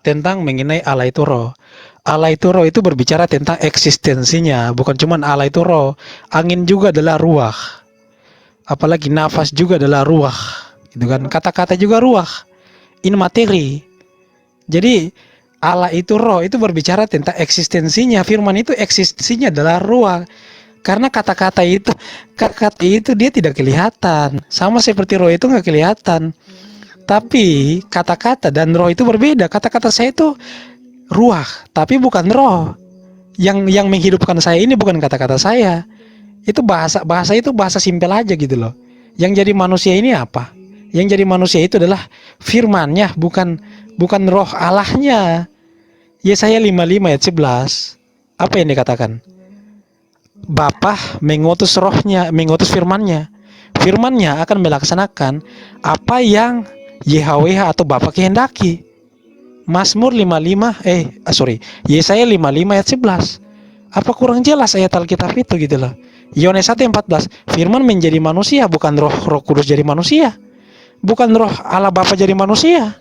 Tentang mengenai Allah itu roh. Allah itu roh itu berbicara tentang eksistensinya, bukan cuma Allah itu roh. Angin juga adalah ruah. Apalagi nafas juga adalah ruah. Gitu kan? Kata-kata juga ruah. Ini materi. Jadi Allah itu roh itu berbicara tentang eksistensinya. Firman itu eksistensinya adalah ruah. Karena kata-kata itu dia tidak kelihatan. Sama seperti roh itu nggak kelihatan. Tapi kata-kata dan roh itu berbeda. Kata-kata saya itu ruah, tapi bukan roh. Yang menghidupkan saya ini bukan kata-kata saya. Itu bahasa itu bahasa simpel aja gitu loh. Yang jadi manusia ini apa? Yang jadi manusia itu adalah firman-Nya, bukan roh Allahnya. Yesaya 55 ayat 11. Apa yang dikatakan? Bapa mengutus rohnya, mengutus firman-Nya. Firman-Nya akan melaksanakan apa yang YHWH atau Bapa kehendaki. Yesaya 55 ayat 11. Apa kurang jelas ayat Alkitab itu gitu loh. Yohanes 1:14, firman menjadi manusia, bukan roh kudus jadi manusia. Bukan roh Allah Bapa jadi manusia.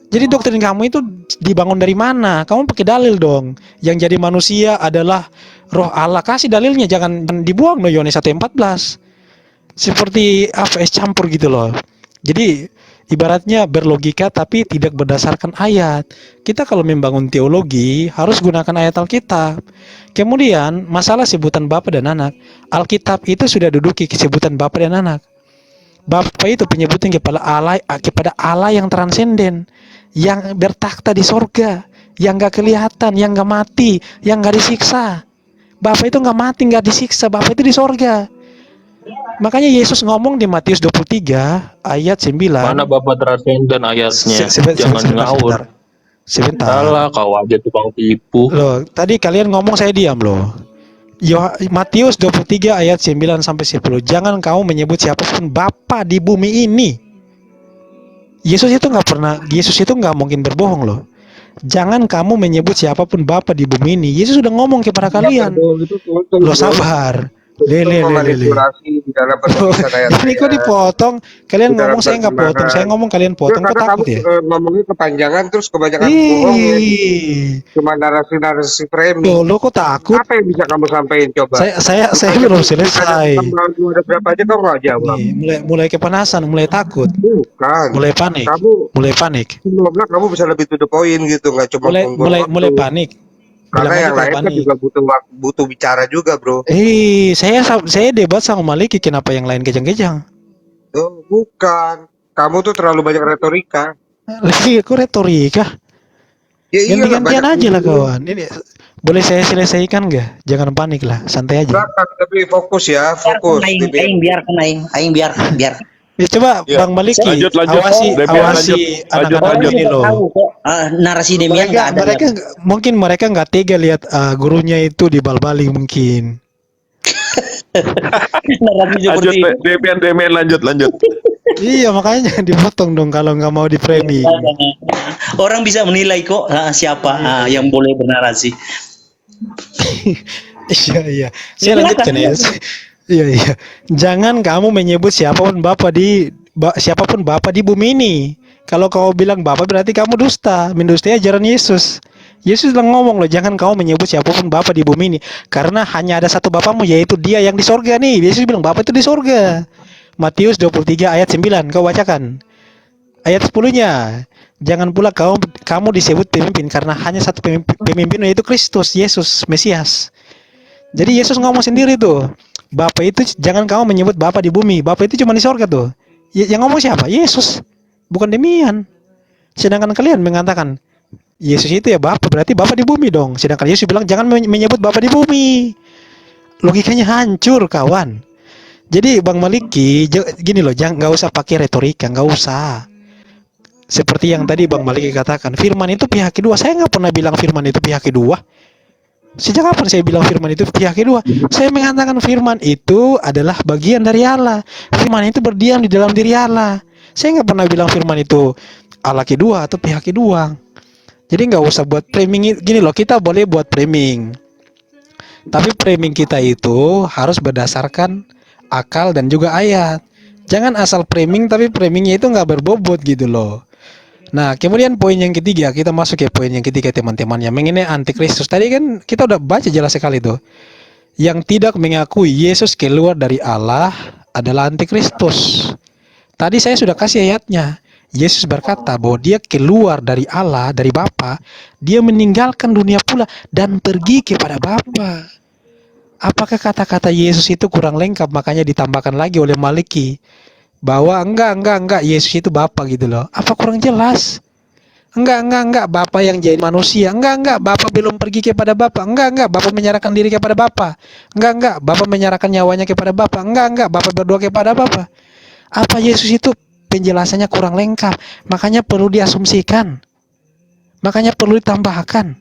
Jadi doktrin kamu itu dibangun dari mana? Kamu pakai dalil dong. Yang jadi manusia adalah roh Allah. Kasih dalilnya, jangan dibuang loh Yohanes 1:14. Seperti AFS campur gitu loh. Jadi ibaratnya berlogika tapi tidak berdasarkan ayat. Kita kalau membangun teologi harus gunakan ayat Alkitab. Kemudian masalah sebutan Bapa dan Anak. Alkitab itu sudah duduki sebutan Bapa dan Anak. Bapa itu penyebutan kepada Allah yang transenden, yang bertakhta di sorga, yang gak kelihatan, yang gak mati, yang gak disiksa. Bapa itu gak mati, gak disiksa. Bapa itu di sorga. Makanya Yesus ngomong di Matius 23 ayat 9. Mana Bapak transenden ayatnya? Jangan ngawur. Sebentar. Alah, kau aja tukang tipu. Loh, tadi kalian ngomong saya diam loh. Matius 23 ayat 9 sampai 10. Jangan kamu menyebut siapapun Bapa di bumi ini. Yesus itu nggak mungkin berbohong loh. Jangan kamu menyebut siapapun Bapa di bumi ini. Yesus sudah ngomong kepada kalian. Loh, sabar. Lele. Ini kok dipotong? Kalian ngomong saya nggak potong. Saya ngomong kalian potong. Kok takut ya? Ngomongnya kepanjangan terus kebanyakan bohong ya. Cuma narasi framing. Lo kok takut? Apa yang bisa kamu sampaikan coba? Saya belum selesai. Ada berapa aja kamu nggak jawab? Mulai kepanasan, mulai takut. Bukan. Mulai panik. Mulai panik. Sebelumnya kamu bisa lebih to the point gitu, nggak cuma mulai panik. Karena yang lain kan juga butuh bicara juga, bro. Saya debat sama Maliki, kenapa yang lain kejang-kejang? Oh, bukan. Kamu tuh terlalu banyak retorika. Kok retorika? Ya, Ganti-gantian aja lah kawan. Ini Boleh saya selesaikan nggak? Jangan panik lah, santai aja. Silakan, tapi fokus ya, fokus. Aing biarkan. Ya, coba Ya. Bang Maliki, Lanjut. awasi Demian, anak-anak lanjut. ini loh. narasi Demian nggak ada. Mungkin mereka nggak tega lihat gurunya itu dibal-bali mungkin. Narasi Lanjut, seperti itu. Demian, lanjut. Iya, makanya jangan dipotong dong kalau nggak mau di framing. Orang bisa menilai kok siapa yang boleh bernarasi. Iya. Saya lanjutkan ya. Iya. Jangan kamu menyebut siapapun bapak di bumi ini. Kalau kamu bilang bapak berarti kamu dusta, mendustai ajaran Yesus. Yesus bilang ngomong loh, jangan kamu menyebut siapapun bapak di bumi ini, karena hanya ada satu bapakmu, yaitu Dia yang di sorga nih. Yesus bilang bapak itu di sorga. Matius 23 ayat 9, kau bacakan. Ayat 10-nya. Jangan pula kamu disebut pemimpin, karena hanya satu pemimpin, yaitu Kristus, Yesus, Mesias. Jadi Yesus ngomong sendiri tuh, Bapak itu jangan kamu menyebut Bapak di bumi. Bapak itu cuma di sorga tuh. Yang ngomong siapa? Yesus, bukan Demian. Sedangkan kalian mengatakan Yesus itu ya Bapak, berarti Bapak di bumi dong. Sedangkan Yesus bilang jangan menyebut Bapak di bumi. Logikanya hancur, kawan. Jadi Bang Maliki, gini loh, nggak usah pakai retorika, nggak usah. Seperti yang tadi Bang Maliki katakan, firman itu pihak kedua. Saya nggak pernah bilang firman itu pihak kedua. Sejak kapan saya bilang firman itu pihak kedua? Saya mengatakan firman itu adalah bagian dari Allah. Firman itu berdiam di dalam diri Allah. Saya nggak pernah bilang firman itu Allah kedua atau pihak kedua. Jadi nggak usah buat framing. Gini loh, kita boleh buat framing, tapi framing kita itu harus berdasarkan akal dan juga ayat. Jangan asal framing tapi framingnya itu nggak berbobot gitu loh. Nah, kemudian poin yang ketiga, kita masuk ke poin yang ketiga teman-teman, yang mengenai antikristus. Tadi kan kita udah baca jelas sekali tuh. Yang tidak mengakui Yesus keluar dari Allah adalah antikristus. Tadi saya sudah kasih ayatnya. Yesus berkata bahwa dia keluar dari Allah, dari Bapa, dia meninggalkan dunia pula dan pergi kepada Bapa. Apakah kata-kata Yesus itu kurang lengkap, makanya ditambahkan lagi oleh Maliki bahwa enggak Yesus itu Bapa gitu loh? Apa kurang jelas? Enggak Bapa yang jadi manusia. Enggak Bapa belum pergi kepada Bapa. Enggak Bapa menyerahkan diri kepada Bapa. Enggak Bapa menyerahkan nyawanya kepada Bapa. Enggak Bapa berdoa kepada Bapa. Apa Yesus itu penjelasannya kurang lengkap, makanya perlu diasumsikan, makanya perlu ditambahkan.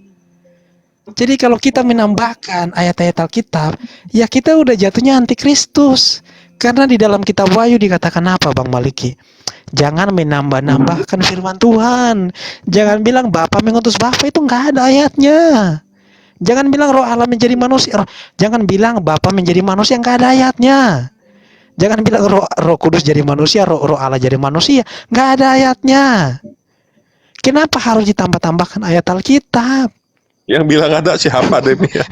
Jadi kalau kita menambahkan ayat-ayat Alkitab, ya kita udah jatuhnya antikristus. Karena di dalam kitab Wahyu dikatakan apa Bang Maliki? Jangan menambah-nambahkan firman Tuhan. Jangan bilang Bapa mengutus Bapa, itu nggak ada ayatnya. Jangan bilang Roh Allah menjadi manusia. Jangan bilang Bapa menjadi manusia, nggak ada ayatnya. Jangan bilang Roh Kudus jadi manusia, Roh Allah jadi manusia, nggak ada ayatnya. Kenapa harus ditambah-tambahkan ayat Alkitab? Yang bilang ada siapa Demian?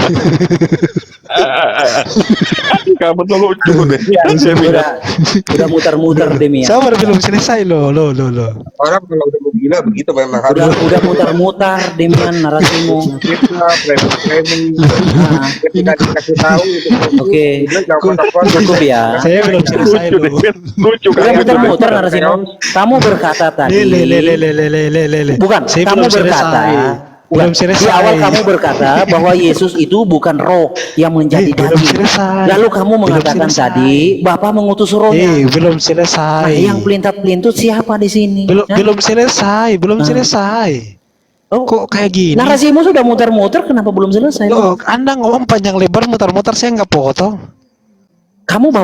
Kamu tuh lucu deh. Udah muter-muter Demian. Sabar, belum selesai loh. Orang kalau udah mau gila begitu memang harus. Udah muter-muter Demian narasimu. Framing. Ketika dikasih tahu itu. Oke, cukup ya. Saya belum selesai loh. Lucu Udah kan? muter-muter narasimu. Kamu berkata tadi. Bukan, Saya kamu belum berkata. selesai. Belum selesai. Di awal kamu berkata bahwa Yesus itu bukan roh yang menjadi belum daging. selesai. Lalu kamu mengatakan selesai. tadi Bapa mengutus rohnya. Belum selesai. Nah, yang pelintat-pelintut siapa di sini? Belum selesai. Oh, Kok kayak gini? narasimu sudah muter-muter, kenapa belum selesai? Loh, Anda ngomong panjang lebar muter-muter, saya nggak potong. Kamu bawa